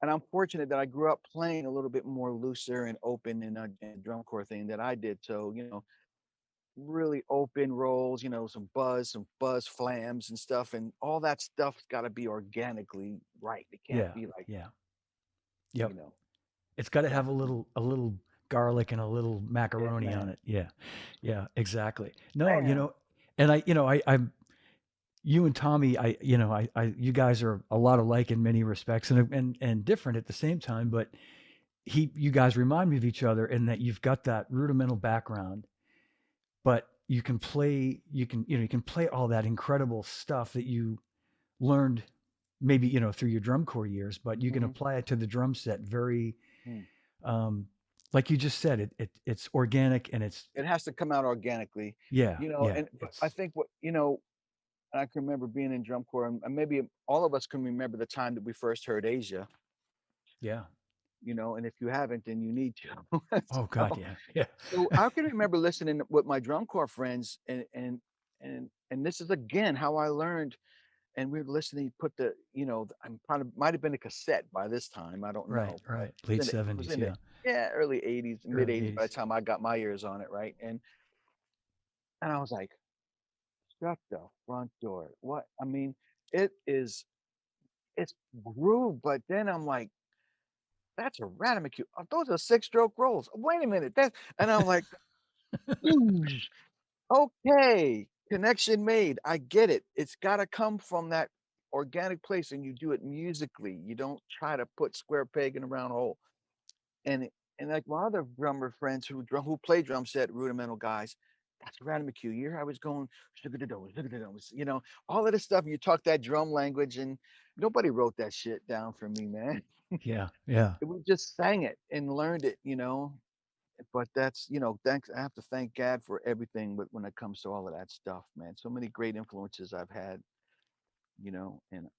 and I'm fortunate that I grew up playing a little bit more looser and open in a drum corps thing that I did. So, really open rolls, some buzz flams and stuff, and all that stuff's gotta be organically right. It can't Yeah, be like, yeah, you yep. know, It's got to have definitely. a little garlic and a little Yeah, macaroni on man. it. Yeah, yeah, exactly. No, Man. and I'm you and Tommy. You guys are a lot alike in many respects, and different at the same time. But you guys remind me of each other in that you've got that rudimental background, but you can play all that incredible stuff that you learned maybe through your drum corps years, but you can Mhm. apply it to the drum set very Mm. um, like you just said, it's organic and It has to come out organically, yeah, and but I it's think I can remember being in drum corps, and maybe all of us can remember the time that we first heard Asia, yeah. and if you haven't, then you need to. Oh God, So yeah, yeah, so I can remember listening with my drum corps friends, and this is again how I learned. And we were listening, put I'm probably might have been a cassette by this time, I don't right, know, but right. Late it was '70s, in the, yeah, yeah, early '80s, mid early '80s by the '80s. time I got my ears on it, right? And I was like, "Shut the front door." What? I mean, it is it's groove, but then I'm like, "That's a Rademacher. Those are six-stroke rolls. Wait a minute, that," and I'm like, "Whoosh, okay, connection made. I get it. It's gotta come from that organic place, and you do it musically. You don't try to put square peg in a round hole." And like my other drummer friends who play drum set, rudimental guys, "That's Rodney McHugh. You hear I was going, all of this stuff. You talk that drum language, and nobody wrote that shit down for me, man. Yeah, yeah. We just sang it and learned it. But that's, thanks. I have to thank God for everything when it comes to all of that stuff, man. So many great influences I've had, and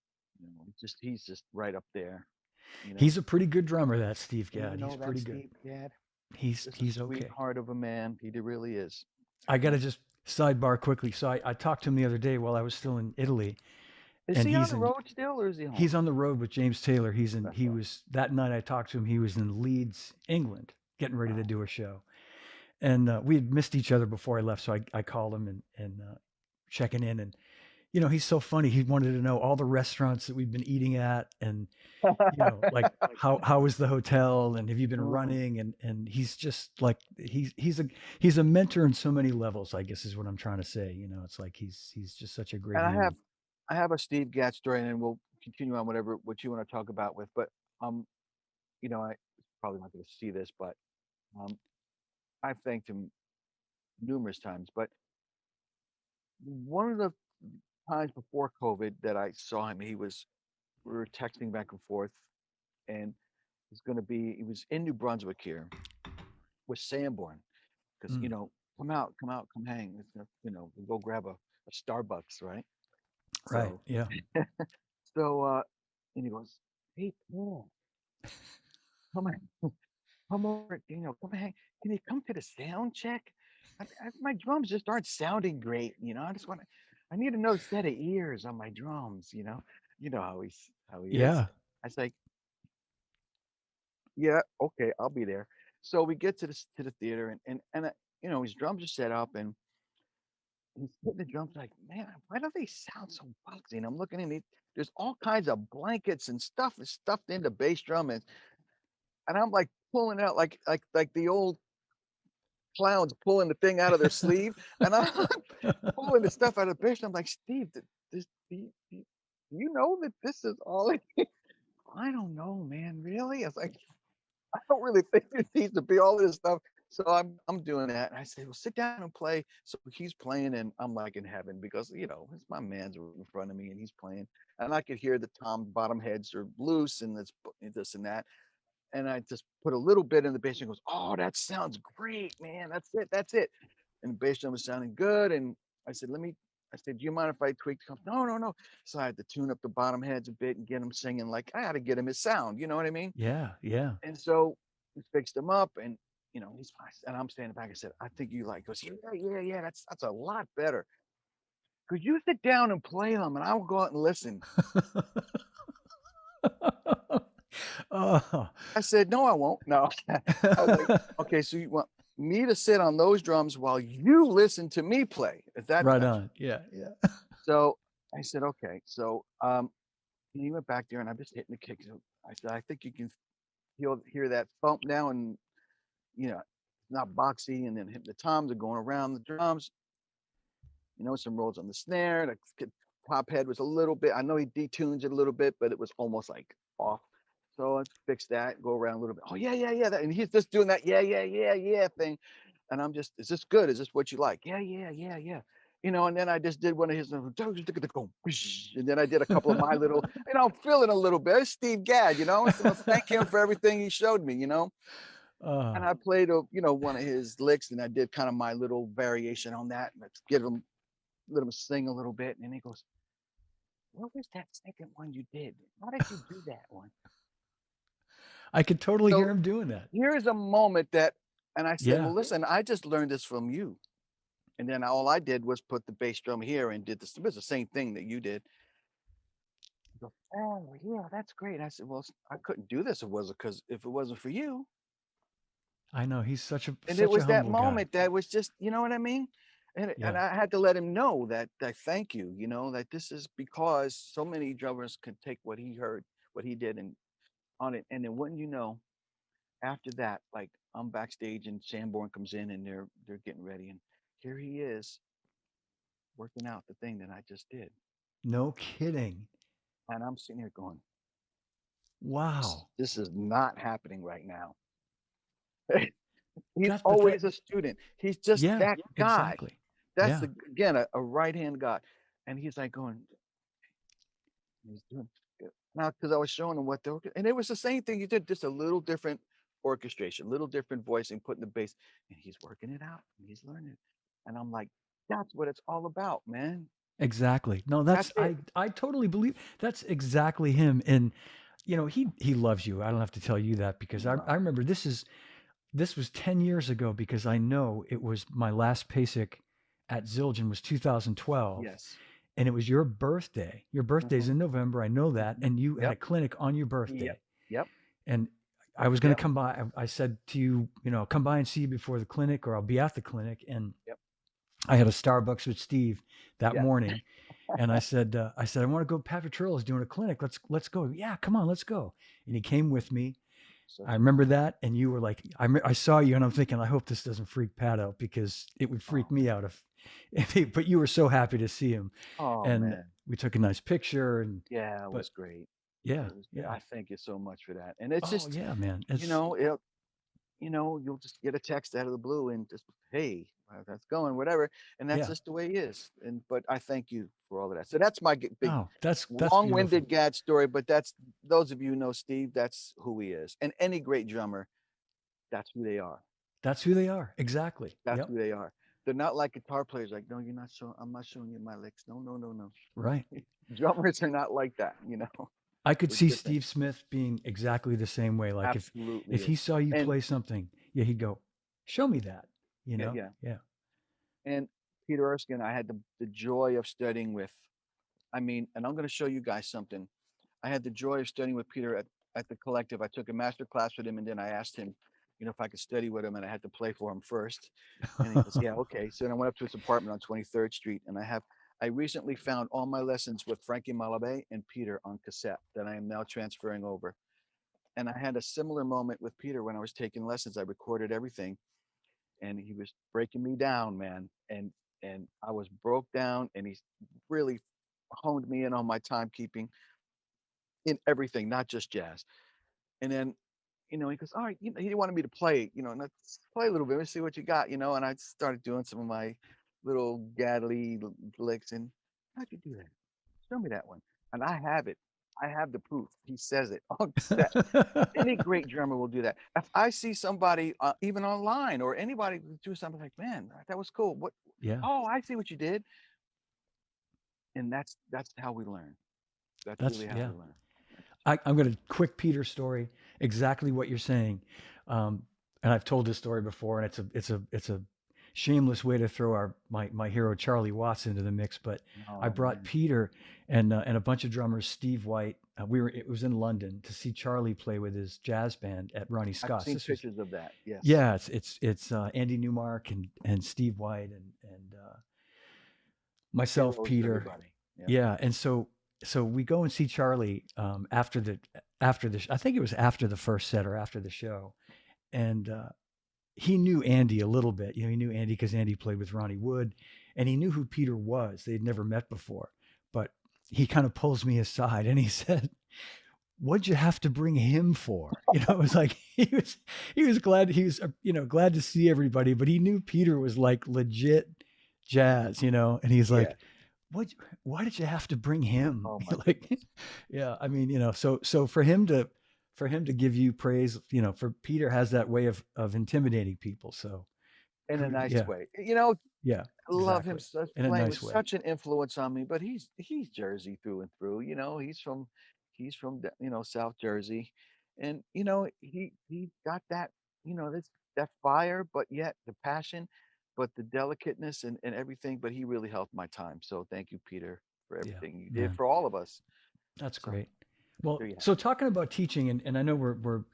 he's just right up there, you know. He's a pretty good drummer, that Steve And Gadd. He's that pretty good. Steve Gadd, just a He's okay. sweetheart of a man. He really is. I got to And just sidebar quickly. So I talked to him the other day while I was still in Italy, is and he on the road still, or is he home? he's on the road with James Taylor. That's He right. was that night I talked to him. He was in Leeds, England, getting ready to Wow. do a show, and we had missed each other before I left. So I called him and checking in, and he's so funny. He wanted to know all the restaurants that we've been eating at, and like how was the hotel, and have you been Mm. running, and he's just like he's a mentor in so many levels. I guess is what I'm trying to say. It's like he's just such a great And human. I have a Steve Gadd story, and then we'll continue on what you want to talk about with. But um, I probably not going to see this, but um, I've thanked him numerous times. But one of the times before COVID that I saw him, we were texting back and forth, and he was in New Brunswick here with Sanborn, because Mm, come out, come hang. We'll go grab a Starbucks, right? right. So Yeah. so and he goes, "Hey Paul, come on, come over, come hang. Can you come to the sound check? My drums just aren't sounding great. I need another set of ears on my drums. You know how he is." Yeah. I was like, "Yeah, okay, I'll be there." So we get to the theater, and his drums are set up, and he's hitting the drums like, man, why do they sound so boxy? And I'm looking in, there's all kinds of blankets and stuff is stuffed into bass drum, and I'm like pulling out like the old clowns pulling the thing out of their sleeve, and I'm pulling the stuff out of the bass drum. I'm like, Steve, this, do you know that this is all? I don't know, man. Really? I was like, I don't really think there needs to be all this stuff. So I'm doing that. And I said, well, sit down and play. So he's playing, and I'm like in heaven because it's my man's in front of me and he's playing. And I could hear the tom bottom heads are loose and this and that. And I just put a little bit in the bass and goes, oh, that sounds great, man. That's it. That's it. And the bass drum was sounding good. And I said, I said, do you mind if I tweak the no, no, no. So I had to tune up the bottom heads a bit and get him singing like I had to get him his sound. You know what I mean? Yeah, yeah. And so we fixed him up, and he's fine. And I'm standing back. I said, I think you like. He goes, yeah, yeah, yeah. That's a lot better. Could you sit down and play them, and I will go out and listen. Oh. I said, no, I won't. No, I was like, okay, so you want me to sit on those drums while you listen to me play? Is Right that's on. Yeah, yeah. so? I said, okay. So and he went back there, and I'm just hitting the kick. So I said, I think you can hear that thump now, and not boxy, and then hitting the toms are going around the drums. Some rolls on the snare. The top head was a little bit. I know he detunes it a little bit, but it was almost like off. So let's fix that. Go around a little bit. Oh yeah, yeah, yeah. And he's just doing that. Yeah, yeah, yeah, yeah thing. And I'm just, is this good? Is this what you like? Yeah, yeah, yeah, yeah. And then I just did one of his, and then I did a couple of my little, I'm feeling a little bit. It's Steve Gadd, So thank him for everything he showed me. And Oh, I played one of his licks, and I did kind of my little variation on that. And let's let him sing a little bit. And he goes, what was that second one you did? How did you do that one? I could totally hear So him doing that. here's a moment and I said, Yeah. well, listen, I just learned this from you. And then all I did was put the bass drum here and did this. It was the same thing that you did. He goes, oh, yeah, that's great. I said, well, I couldn't do this if it wasn't for you. I know, he's And it such a was that humble guy. moment that was just, you know what I mean? And Yeah. I had to let him know that thank you, that this is because so many drummers could take what he heard, what he did and on it. And then wouldn't you know, after that, like I'm backstage and Sanborn comes in and they're getting ready and here he is working out the thing that I just did. No kidding. And I'm sitting here going, Wow. this is not happening right now. He's That but that always a student. He's just yeah, that guy. exactly. That's Yeah. again a right hand guy. And he's like going, he's doing good. Now, because I was showing him what they were, and it was the same thing you did, just a little different orchestration, little different voicing, putting the bass, and he's working it out and he's learning it. And I'm like, that's what it's all about, man. Exactly. No, That's that's it. I totally believe that's exactly him. And he loves you. I don't have to tell you that because I No. remember this was 10 years ago because I know it was my last PASIC at Zildjian was 2012 Yes. and it was your birthday. Your birthday's Hmm. in November. I know that. Hmm. And you had a Yep. clinic on your Yep. birthday. Yep. And I was going to Yep. come by. I said to you, come by and see you before the clinic or I'll be at the clinic. And Yep. I had a Starbucks with Steve that Yeah. morning, and I said, I want to go. Pat Petrillo is doing a clinic. Let's go. Yeah, come on, let's go. And he came with me. Such I a good remember guy. that, and you were like, I saw you, and I'm thinking, I hope this doesn't freak Pat out because it would freak Oh me man. out but you were so happy to see him, Oh and man. we took a nice picture, and Yeah, it but was great. yeah, It was great. yeah. I thank you so much for that. And it's Oh just, yeah, man. you know, it, you'll just get a text out of the blue and just, hey, that's going, whatever. And that's Yeah. just the way he is. But I thank you for all of that. So that's my big, Oh, that's beautiful. long-winded Gad story. But that's those of you who know Steve, that's who he is. And any great drummer, that's who they are. That's who they are. Exactly. That's Yep. who they are. They're not like guitar players. Like, no, you're not showing. I'm not showing you my licks. No, no, no, no. Right. Drummers are not like that. I could We're see different. Steve Smith being exactly the same way. Like Absolutely if he is. saw you And play something, yeah, he'd go, "Show me that." yeah, yeah. Yeah. And Peter Erskine, I had the joy of studying with. I mean, and I'm going to show you guys something. I had the joy of studying with Peter at the collective. I took a master class with him, and then I asked him. if I could study with him, and I had to play for him first. And he goes, yeah, okay. So then I went up to his apartment on 23rd Street, and I recently found all my lessons with Frankie Malabe and Peter on cassette that I am now transferring over. And I had a similar moment with Peter when I was taking lessons. I recorded everything, and he was breaking me down, man. And I was broke down, and he really honed me in on my timekeeping in everything, not just jazz. And then, he goes, all right, he wanted me to play, and let's play a little bit. Let's see what you got, and I started doing some of my little gaddly licks. And how'd you do that? Show me that one. And I have it. I have the proof. He says it on cassette. Any great drummer will do that. If I see somebody, even online or anybody do something like, man, that was cool. What? Yeah, Oh, I see what you did. And that's how we learn. That's that's really how yeah. we learn. I'm going to quick Peter story. Exactly what you're saying, um, and I've told this story before, and it's a shameless way to throw my hero Charlie Watts into the mix. But I Oh brought man, Peter and a bunch of drummers, Steve White. It was in London to see Charlie play with his jazz band at Ronnie I've Scott's. seen This was pictures of that. Yes, yeah, it's Andy Newmark and Steve White and myself, Petrillo, Peter. everybody. Yeah, Yeah, and so we go and see Charlie after the I think it was after the first set or after the show, and he knew Andy a little bit. He knew Andy because Andy played with Ronnie Wood, and he knew who Peter was. They'd never met before, but he kind of pulls me aside and he said, "What'd you have to bring him for?" It was like he was glad he was glad to see everybody, but he knew Peter was like legit jazz, and he's yeah. like, what why did you have to bring him? Oh my Like, goodness. yeah, I mean, so for him to give you praise, for Peter has that way of intimidating people. So In a nice yeah, way. yeah, Love him exactly. such In a playing was nice way. such an influence on me, but he's Jersey through and through, he's from South Jersey. And he got that, that fire, but yet the passion, but the delicateness and everything, but he really helped my time. So thank you, Peter, for Yeah, everything you did man, for all of us. that's So great. Well, there you have so talking about teaching, and I know we'll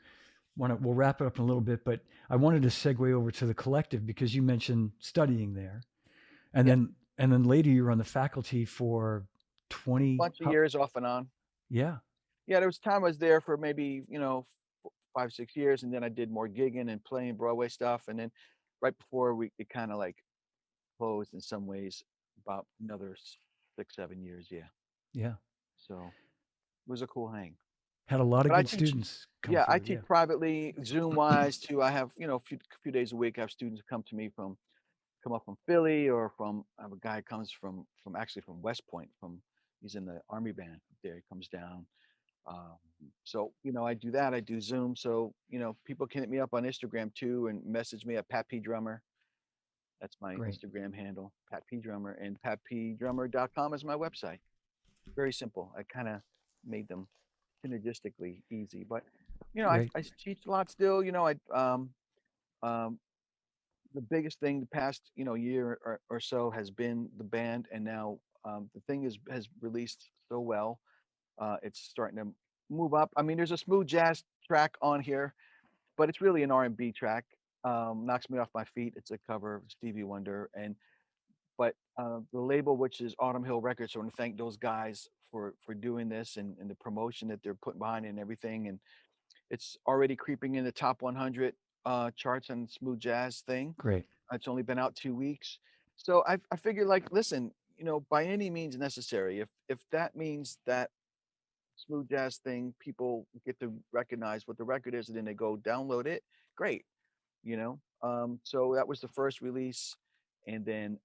wrap it up in a little bit, but I wanted to segue over to the collective because you mentioned studying there, and it. Yeah. then later you were on the faculty for 20 Bunch of years off and on. yeah. Yeah, there was time I was there for maybe, 5, 6 years, and then I did more gigging and playing Broadway stuff, and then right before it kinda, like, closed in some ways, about another 6, 7 years, yeah. Yeah. So, it was a cool hang. Had a lot of But I good teach students come yeah, I through. teach Yeah. privately, Zoom-wise too. I have, a few days a week, I have students come to me come up from Philly or I have a guy comes from actually from West Point, he's in the Army band there, he comes down. Um, so, I do that. I do Zoom. So, people can hit me up on Instagram too and message me at Pat P Drummer. That's my Great. Instagram handle, Pat P Drummer, and patpdrummer.com is my website. Very simple. I kind of made them synergistically easy. But, Great. I teach a lot still. Um, the biggest thing the past, year or so has been the band. And now the thing has released so well. It's starting to move up. I mean, there's a smooth jazz track on here, but it's really an R&B track. Knocks me off my feet. It's a cover of Stevie Wonder, but the label, which is Autumn Hill Records, so I want to thank those guys for doing this and the promotion that they're putting behind it and everything. And it's already creeping in the top 100 charts on smooth jazz thing. Great. It's only been out 2 weeks, so I figured like, listen, by any means necessary. If that means that smooth jazz thing, people get to recognize what the record is, and then they go download it. Great, So that was the first release, and then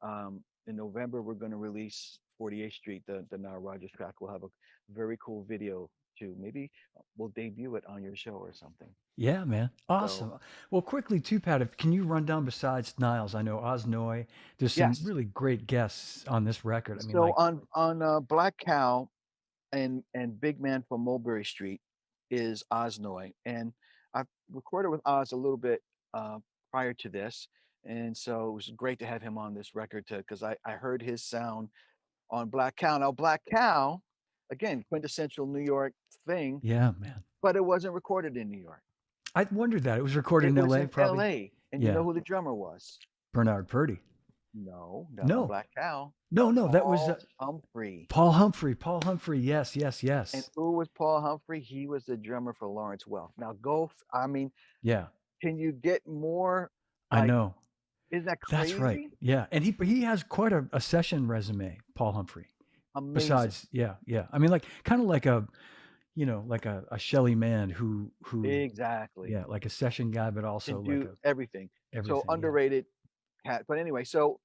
in November we're going to release 48th Street, the Nile Rodgers track. We'll have a very cool video too. Maybe we'll debut it on your show or something. Yeah, man. So Awesome. Well, quickly too, Pat, can you run down besides Niles? I know Osnoy. There's some yes, really great guests on this record. I mean, so like, on Black Cow and Big Man from Mulberry Street is Osnoy, and I've recorded with Oz a little bit uh, prior to this, and so it was great to have him on this record too, because I heard his sound on Black Cow. Now Black Cow, again, quintessential New York thing, yeah, man. but it wasn't recorded in New York. I wondered that. It was recorded It in was LA, in probably. LA. And you know Yeah. who the drummer was? Bernard Purdy. No, not on No, Black Cow. no, that was Paul Humphrey. Paul Humphrey. Paul Humphrey. Yes, yes, And yes. who was Paul Humphrey? He was the drummer for Lawrence Welk. Now I mean, Yeah, can you get more I like, know. isn't that That's right. crazy? Yeah, and he has quite a session resume, Paul Humphrey. Amazing. Besides, yeah, yeah. I mean, like kind of like a like a Shelly Man who Exactly. yeah, like a session guy, but Can also like do a everything. So everything. Yeah, underrated cat. But anyway, so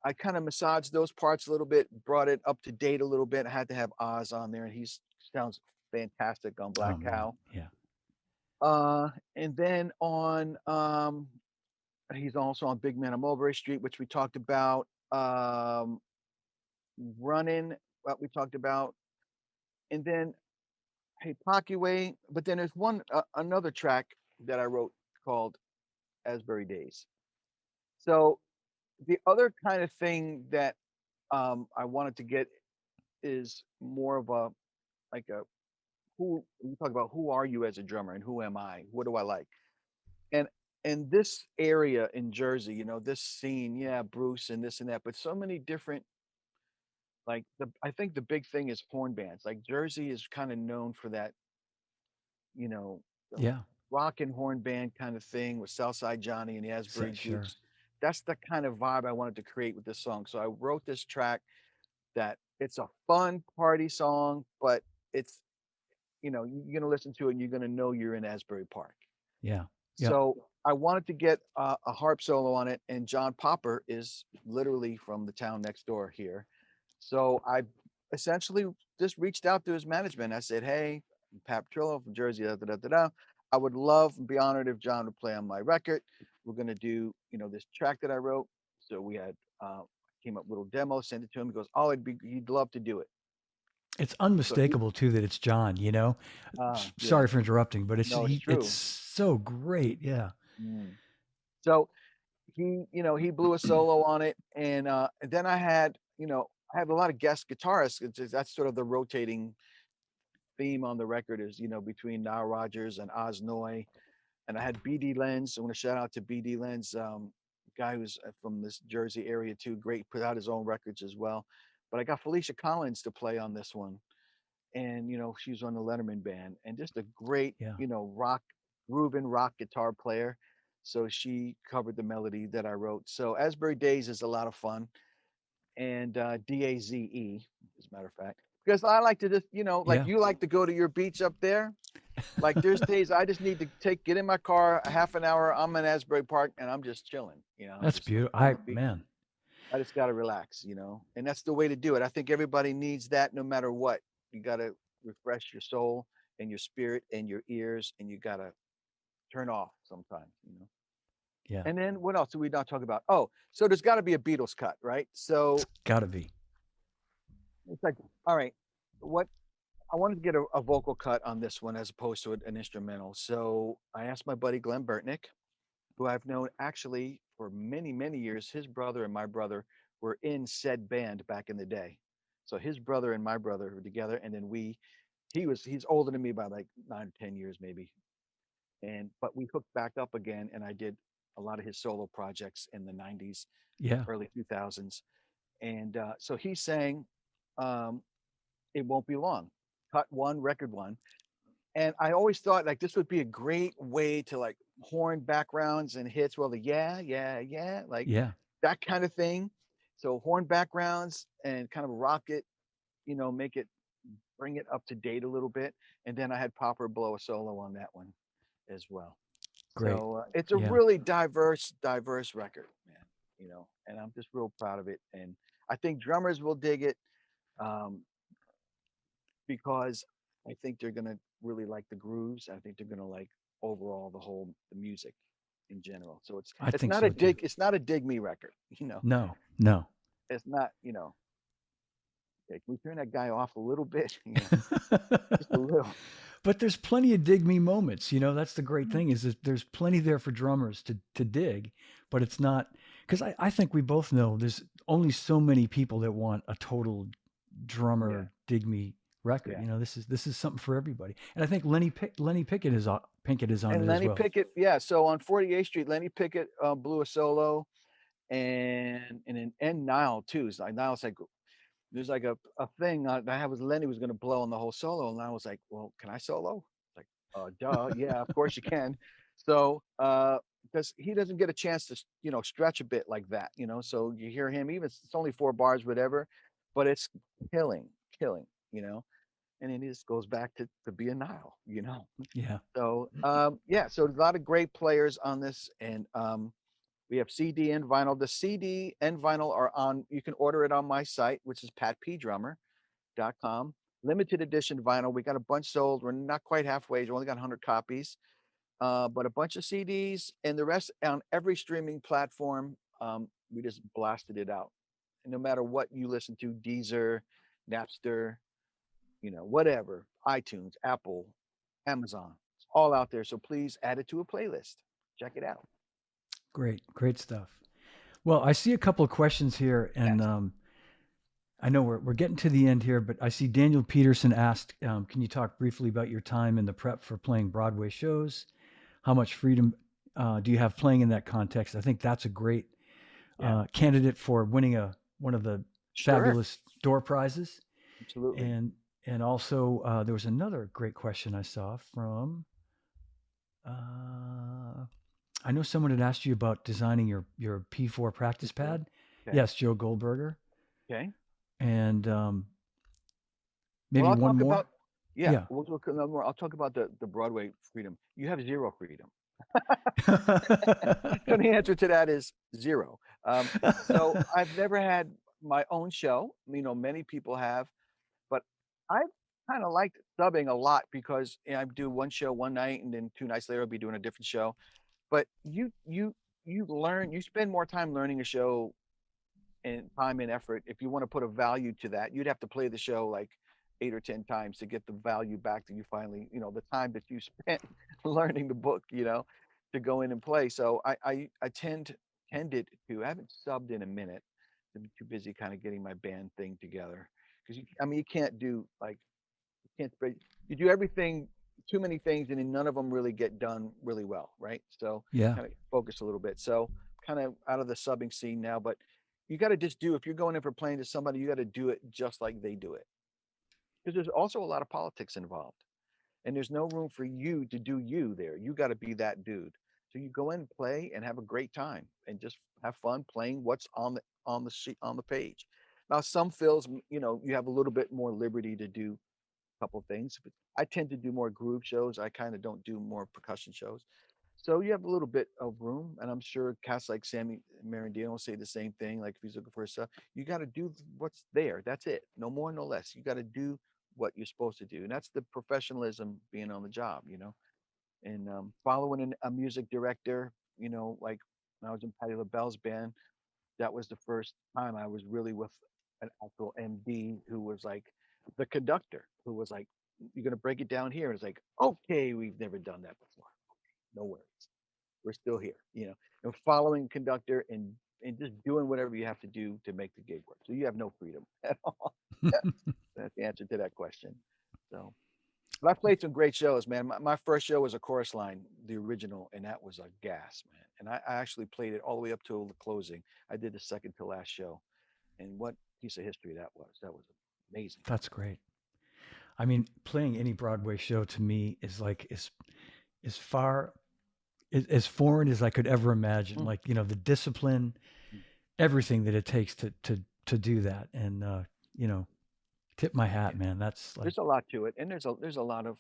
I kind of massaged those parts a little bit, brought it up to date a little bit. I had to have Oz on there, and he sounds fantastic on oh Black man, Cow. yeah, And then on he's also on Big Man on Mulberry Street, which we talked about. Running, what we talked about. And then Hey Pockway, but then there's another track that I wrote called Asbury Days. So the other kind of thing that I wanted to get is more of a like a who we talk about who are you as a drummer and who am I? What do I like? And in this area in Jersey, this scene, yeah, Bruce and this and that, but so many different like I think the big thing is horn bands. Like Jersey is kind of known for that, the yeah, rock and horn band kind of thing with Southside Johnny and the Asbury sure, Jukes. That's the kind of vibe I wanted to create with this song. So I wrote this track that it's a fun party song, but it's, you're gonna listen to it and you're gonna know you're in Asbury Park. yeah, yeah. So I wanted to get a harp solo on it, and John Popper is literally from the town next door here. So I essentially just reached out to his management. I said, "Hey, I'm Pat Petrillo from Jersey. Da, da, da, da, da. I would love and be honored if John would play on my record. We're gonna do, this track that I wrote." So we had came up with a little demo, sent it to him. He goes, "Oh, he'd love to do it." It's So he, unmistakable too that it's John. yeah, Sorry for interrupting, but no, it's it's true. so great. Yeah, Mm. So he blew a solo on it, and then I have a lot of guest guitarists. That's sort of the rotating theme on the record is, between Nile Rodgers and Oz Noy. And I had BD Lenz. I want to shout out to BD Lenz, guy who's from this Jersey area too. Great, put out his own records as well. But I got Felecia Collins to play on this one, and she's on the Letterman band, and just a great, yeah, rock, grooving rock guitar player. So she covered the melody that I wrote. So Asbury Days is a lot of fun, and DAZE, as a matter of fact, because I like to just, like yeah. you like to go to your beach up there. Like there's days I just need to get in my car a half an hour. I'm in Asbury Park and I'm just chilling. I'm That's just like beautiful. on the beach. Man, I just got to relax, and that's the way to do it. I think everybody needs that no matter what. You got to refresh your soul and your spirit and your ears, and you got to turn off sometimes. yeah, And then what else do we not talk about? Oh, so there's got to be a Beatles cut, right? So gotta be. it's like, all right, what I wanted to get a vocal cut on this one as opposed to an instrumental. So I asked my buddy Glen Burtnik, who I've known actually for many, many years. His brother and my brother were in said band back in the day. So his brother and my brother were together, and then he's older than me by like 9 or 10 years maybe. But we hooked back up again, and I did a lot of his solo projects in the '90s, Yeah, early 2000s. And so he sang um, "It Won't Be Long," cut one, record one. And I always thought like this would be a great way to like horn backgrounds and hits. Well, the yeah, yeah, yeah, like yeah. that kind of thing. So horn backgrounds and kind of rock it, make it bring it up to date a little bit. And then I had Popper blow a solo on that one as well. Great. So it's a Yeah. really diverse record, man. And I'm just real proud of it. And I think drummers will dig it. Um, because I think they're gonna really like the grooves. I think they're gonna like overall the music in general. So it's I it's think not a so too. dig me record. No, no. It's not, hey, can we turn that guy off a little bit? Just a little. But there's plenty of dig me moments. That's the great Mhm. thing is that there's plenty there for drummers to dig, but it's not because I think we both know there's only so many people that want a total Yeah. drummer dig me record. Yeah. You know, this is something for everybody. And I think Lenny Pickett is on And it as Lenny well. Pickett, yeah. So on 48th Street, Lenny Pickett blew a solo, and Nile too. It's like Nile's like there's like a thing I had with Lenny was going to blow on the whole solo, and I was like, well, can I solo? Like, duh, yeah, of course you can. So because he doesn't get a chance to stretch a bit like that, So you hear him, even if it's only 4 bars, whatever, but it's killing, killing, and then he just goes back to be a Nile. Yeah. So yeah, so a lot of great players on this, and we have CD and vinyl. The CD and vinyl are on. You can order it on my site, which is patpdrummer.com. Limited edition vinyl. We got a bunch sold. We're not quite halfway. We only got 100 copies, but a bunch of CDs and the rest on every streaming platform. We just blasted it out. And no matter what you listen to, Deezer, Napster, whatever, iTunes, Apple, Amazon, it's all out there. So please add it to a playlist. Check it out. Great stuff. Well, I see a couple of questions here, and Yes. I know we're getting to the end here, but I see Daniel Peterson asked, can you talk briefly about your time in the prep for playing Broadway shows? How much freedom do you have playing in that context? I think that's a great Yeah. candidate for winning one of the Sure. fabulous door prizes. Absolutely. And also there was another great question I saw from. Uh, I know someone had asked you about designing your P4 practice Sure. pad. Okay. Yes, Joe Goldberger, Okay. and Well, maybe I'll one talk more. about, yeah, Yeah. we'll talk no more. I'll talk about the Broadway freedom. You have zero freedom. So the answer to that is zero. So I've never had my own show. Many people have, but I've kind of liked subbing a lot because I do one show one night and then 2 nights later I'll be doing a different show. But you spend more time learning a show and time and effort. If you want to put a value to that, you'd have to play the show like 8 or 10 times to get the value back that you finally, the time that you spent learning the book, to go in and play. So I tended to. I haven't subbed in a minute. I've been too busy kind of getting my band thing together because you can't do like you can't spread. You do everything, too many things, and then none of them really get done really well, right? So Yeah. kind of focus a little bit. So kind of out of the subbing scene now, but you got to just do if you're going in for playing to somebody, you got to do it just like they do it because there's also a lot of politics involved, and there's no room for you to do you there. You got to be that dude. So you go in and play and have a great time and just have fun playing what's on the sheet on the page. Now some fills, you have a little bit more liberty to do couple things. But I tend to do more groove shows. I kind of don't do more percussion shows. So you have a little bit of room, and I'm sure cats like Sammy Marandino will say the same thing. Like if he's looking for a stuff, you got to do what's there. That's it. No more, no less. You got to do what you're supposed to do, and that's the professionalism being on the job. And following a music director, like when I was in Patti LaBelle's band, that was the first time I was really with an actual MD who was like the conductor, who was like, "You're gonna break it down here." And it's like, "Okay, we've never done that before. No worries, we're still here." And following conductor and just doing whatever you have to do to make the gig work. So you have no freedom at all. That's the answer to that question. So, but I played some great shows, man. My first show was a chorus line, the original, and that was a gas, man. And I actually played it all the way up till the closing. I did the second to last show, and what piece of history that was. That was amazing. That's great. I mean, playing any Broadway show to me is like as far as foreign as I could ever imagine. Mm, Like, the discipline, mm. everything that it takes to do that. And you know, tip my Yeah, hat, man. That's like, there's a lot to it, and there's a lot of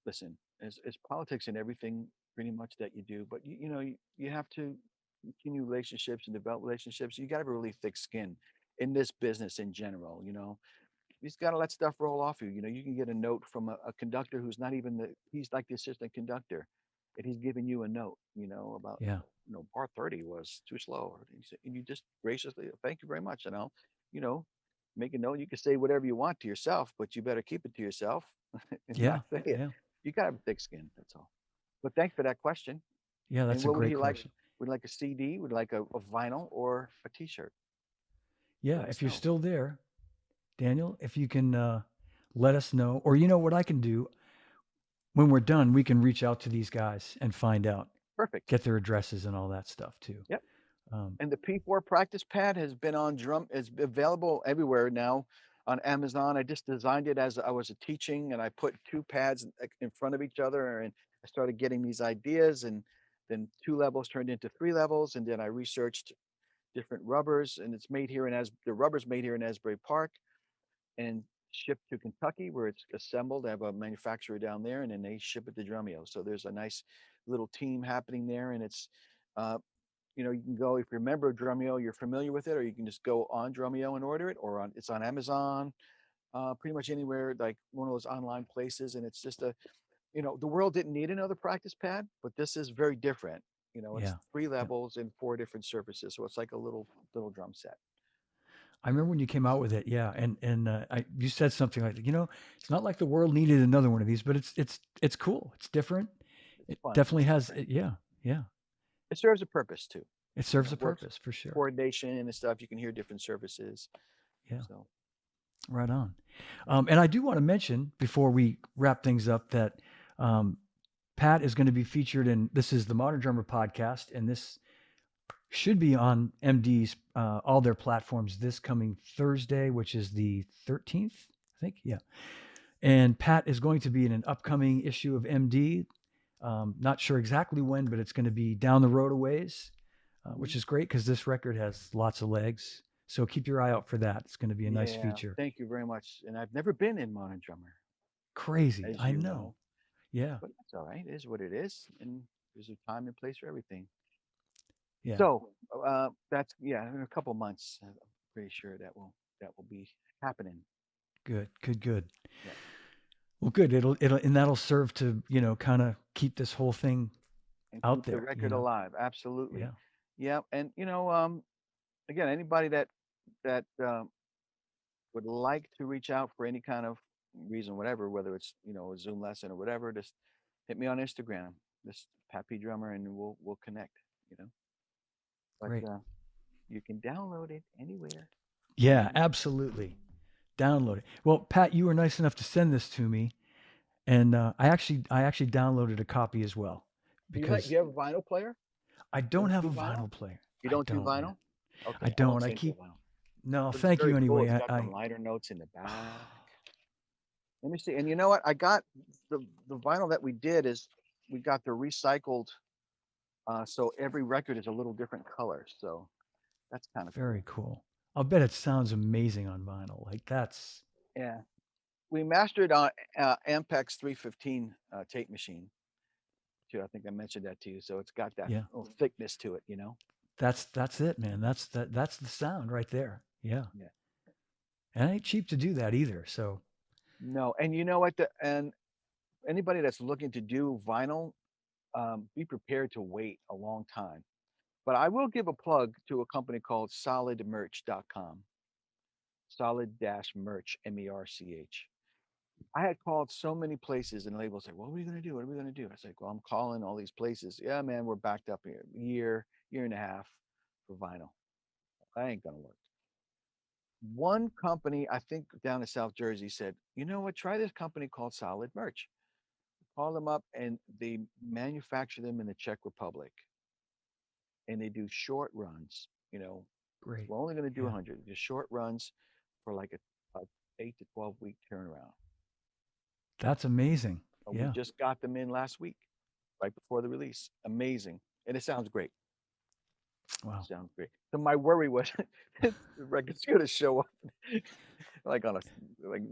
listen, there's politics in everything pretty much that you do, but you have to continue relationships and develop relationships. You got to have a really thick skin in this business in general. You just got to let stuff roll off you. You can get a note from a conductor who's not even he's like the assistant conductor, and he's giving you a note, about, yeah, bar 30 was too slow. And you just graciously, thank you very much. And I'll, you know, make a note. You can say whatever you want to yourself, but you better keep it to yourself and yeah, not say it. yeah, You got to have thick skin. That's all. But thanks for that question. yeah. And That's a what would great he like? question. Would like a CD? Would like a vinyl or a T-shirt? Yeah, Let us if you're know. still there, Daniel, if you can let us know, or you know what I can do when we're done, we can reach out to these guys and find out, Perfect. get their addresses and all that stuff too. Yep. Um, And the P4 practice pad has been on drum is available everywhere now on Amazon. I just designed it as I was teaching, and I put two pads in front of each other, and I started getting these ideas, and then two levels turned into three levels, and then I researched different rubbers, and it's made here in the rubber's made here in Asbury Park and shipped to Kentucky where it's assembled. I have a manufacturer down there, and then they ship it to Drumeo. So there's a nice little team happening there, and it's uh, you can go if you're a member of Drumeo, you're familiar with it, or you can just go on Drumeo and order it, or it's on Amazon, pretty much anywhere, like one of those online places. And it's just the world didn't need another practice pad, but this is very different. It's yeah. three Yeah. levels and four different surfaces, so it's like a little drum set. I remember when you came out with it, yeah, and you said something like, it's not like the world needed another one of these, but it's cool, it's different, It's it fun. definitely It's has, different. yeah, yeah, It serves a purpose too. it serves a It works purpose for sure. coordination and stuff. You can hear different services. Yeah, So right on. And I do want to mention before we wrap things up that um, Pat is going to be featured in this is the Modern Drummer podcast, and this should be on MD's all their platforms this coming Thursday, which is the 13th, I think. Yeah. And Pat is going to be in an upcoming issue of MD. Not sure exactly when, but it's going to be down the road a ways, which mhm. is great because this record has lots of legs. So keep your eye out for that. It's going to be a nice Yeah, feature. thank you very much. And I've never been in Modern Drummer, Crazy. as I you know. know, Yeah. but that's all right. It is what it is, and there's a time and place for everything. Yeah. So that's yeah, in a couple months, I'm pretty sure that will be happening. Good. Good. Good. Yeah, Well, good. And that'll serve to, kind of keep this whole thing and out keep the there, record alive. Yeah. Absolutely. Yeah, and again, anybody that would like to reach out for any kind of reason, whatever, whether it's a Zoom lesson or whatever, just hit me on Instagram, just Pat P Drummer, and we'll connect. You know, but Great. you can download it anywhere. Yeah, Any absolutely. Download it. Well, Pat, you were nice enough to send this to me, and I actually downloaded a copy as well do because you have a vinyl player? I You don't don't have do a vinyl? vinyl player. You I don't do don't, man. vinyl? I Okay, I won't don't. I send you a keep vinyl. no. But it's Thank you very cool. anyway. It's I, got the I liner notes in the back. Let me see. And you know what? I got the vinyl that we did is we got the recycled, so every record is a little different color. So that's kind of very cool. cool. I'll bet it sounds amazing on vinyl. Like that's Yeah. We mastered on Ampex 315 tape machine too. I think I mentioned that to you. So it's got that yeah. little thickness to it. That's it, man. That's the sound right there. Yeah. Yeah. And it ain't cheap to do that either. So No, and you know what? And anybody that's looking to do vinyl, be prepared to wait a long time. But I will give a plug to a company called solidmerch.com. Solid-merch, MERCH. I had called so many places and labels like, what are we going to do? What are we going to do? I was like, well, I'm calling all these places. Yeah, man, we're backed up here. Year and a half for vinyl. That ain't going to work. One company, I think down in South Jersey, said, you know what? Try this company called Solid Merch. Call them up, and they manufacture them in the Czech Republic, and they do short runs. great. We're only going to do Yeah. 100, just short runs for like a 8 to 12 week turnaround. That's amazing. We Yeah. just got them in last week, right before the release. Amazing, and it sounds great. Wow. Sounds great. So my worry was the record's going to show up like on a like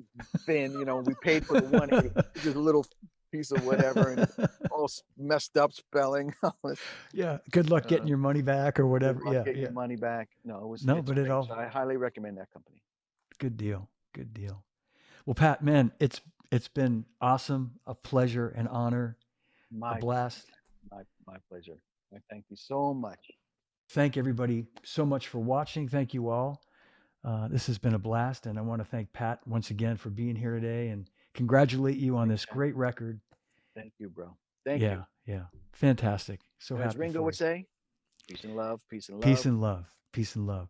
thin. We paid for the 180, just a little piece of whatever, and it's all messed up spelling. All this, Yeah. Good luck getting uh, your money back or good whatever. luck Yeah. getting Yeah. your money back. No, No, it's but it great. all So I highly recommend that company. good deal. Good deal. Well, Pat, man, it's been awesome, a pleasure, an honor, a My blast. my pleasure. I thank you so much. Thank everybody so much for watching. Thank you all. This has been a blast, and I want to thank Pat once again for being here today and congratulate you on this Anytime. great record. Thank you, bro. Thank you. Yeah, yeah, fantastic. So And as happy Ringo for would you. say, peace and love, peace and Peace love. and love. Peace and love.